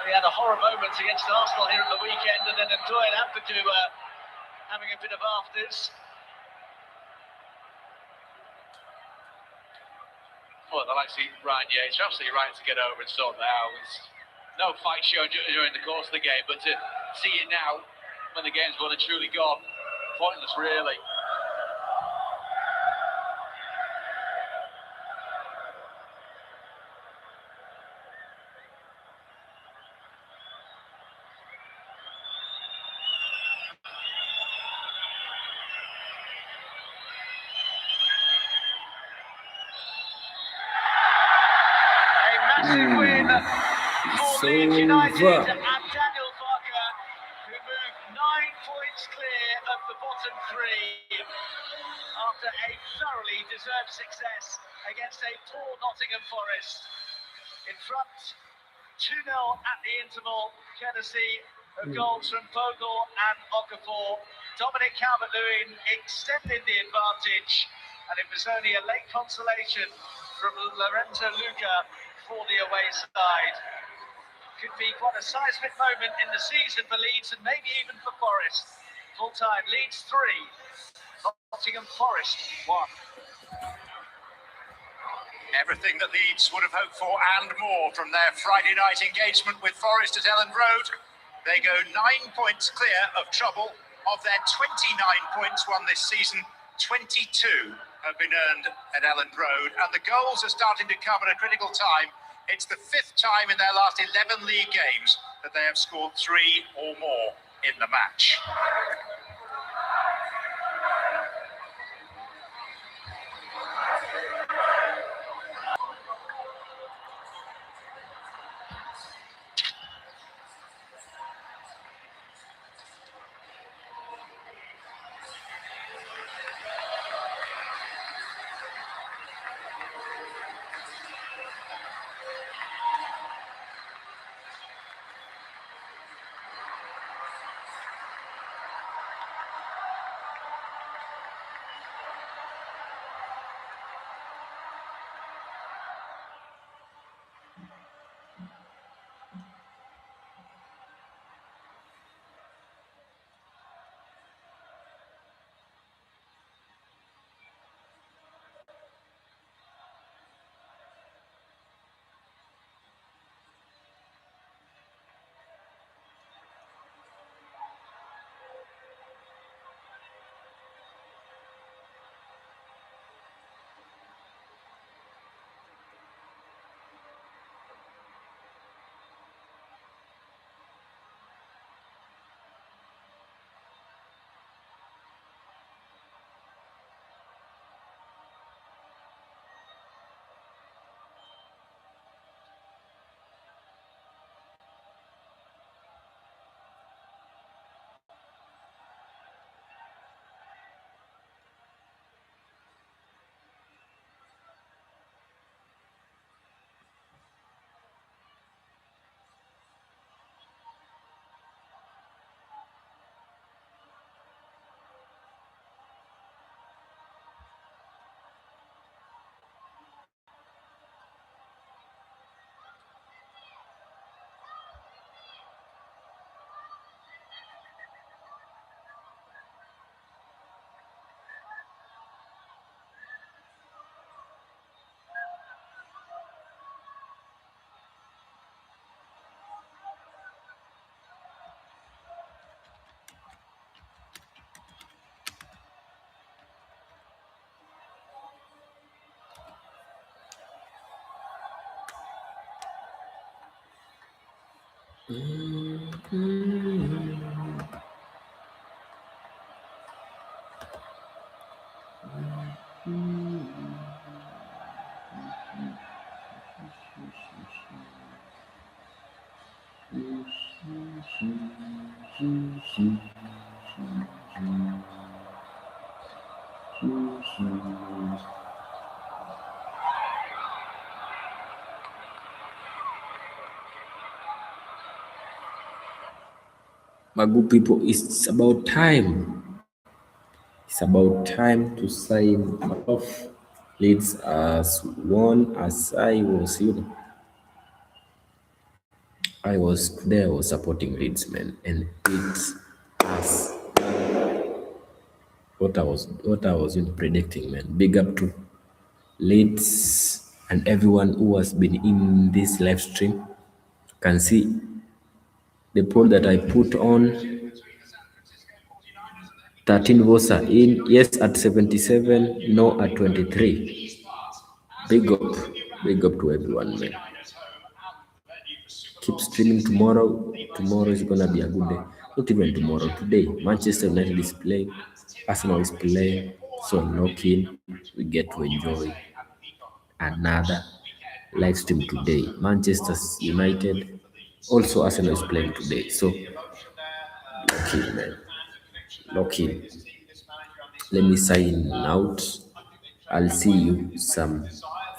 He had a horror moment against Arsenal here at the weekend, and then Ndoye and Ampadu having a bit of afters. Well, they'll actually Ryan Yates, you're absolutely right to get over and sort that out. There's no fight show during the course of the game, but to see it now, when the game's well and truly gone, pointless really. Massive win for Leeds United and Daniel Farke, who moved 9 points clear of the bottom three after a thoroughly deserved success against a poor Nottingham Forest. In front, 2-0 at the interval, courtesy of goals from Bogle and Okafor. Dominic Calvert-Lewin extended the advantage, and it was only a late consolation from Lorenzo Luca for the away side. Could be quite a seismic moment in the season for Leeds, and maybe even for Forest. Full time, Leeds 3, Nottingham Forest 1. Everything that Leeds would have hoped for and more from their Friday night engagement with Forest at Elland Road. They go 9 points clear of trouble. Of their 29 points won this season, 22 have been earned at Elland Road, and the goals are starting to come at a critical time. It's the 5th time in their last 11 league games that they have scored 3 or more in the match. My good people, it's about time. It's about time to sign off. Leeds as one as I was, I was supporting Leeds, man, and it's as what I was predicting, man. Big up to Leeds and everyone who has been in this live stream. Can see the poll that I put on. 13 votes are in, yes at 77, no at 23. Big up to everyone, man. Keep streaming tomorrow. Tomorrow is gonna be a good day. Not even tomorrow, today. Manchester United is playing, Arsenal is playing, so lock in. We get to enjoy another live stream today. Manchester United, also Arsenal is playing today, so lock in, man. Lock in. Let me sign out. I'll see you some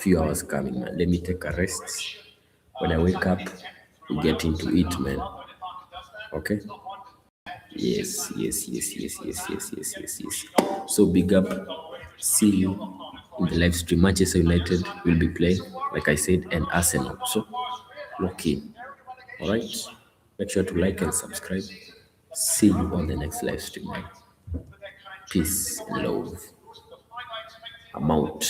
few hours coming, man. Let me take a rest. When I wake up, we get into it, man. Okay? Yes. So big up. See you in the live stream. Manchester United will be playing, like I said, and Arsenal. So lock in. Alright? Make sure to like and subscribe. See you on the next live stream, man. Peace and love. I'm out.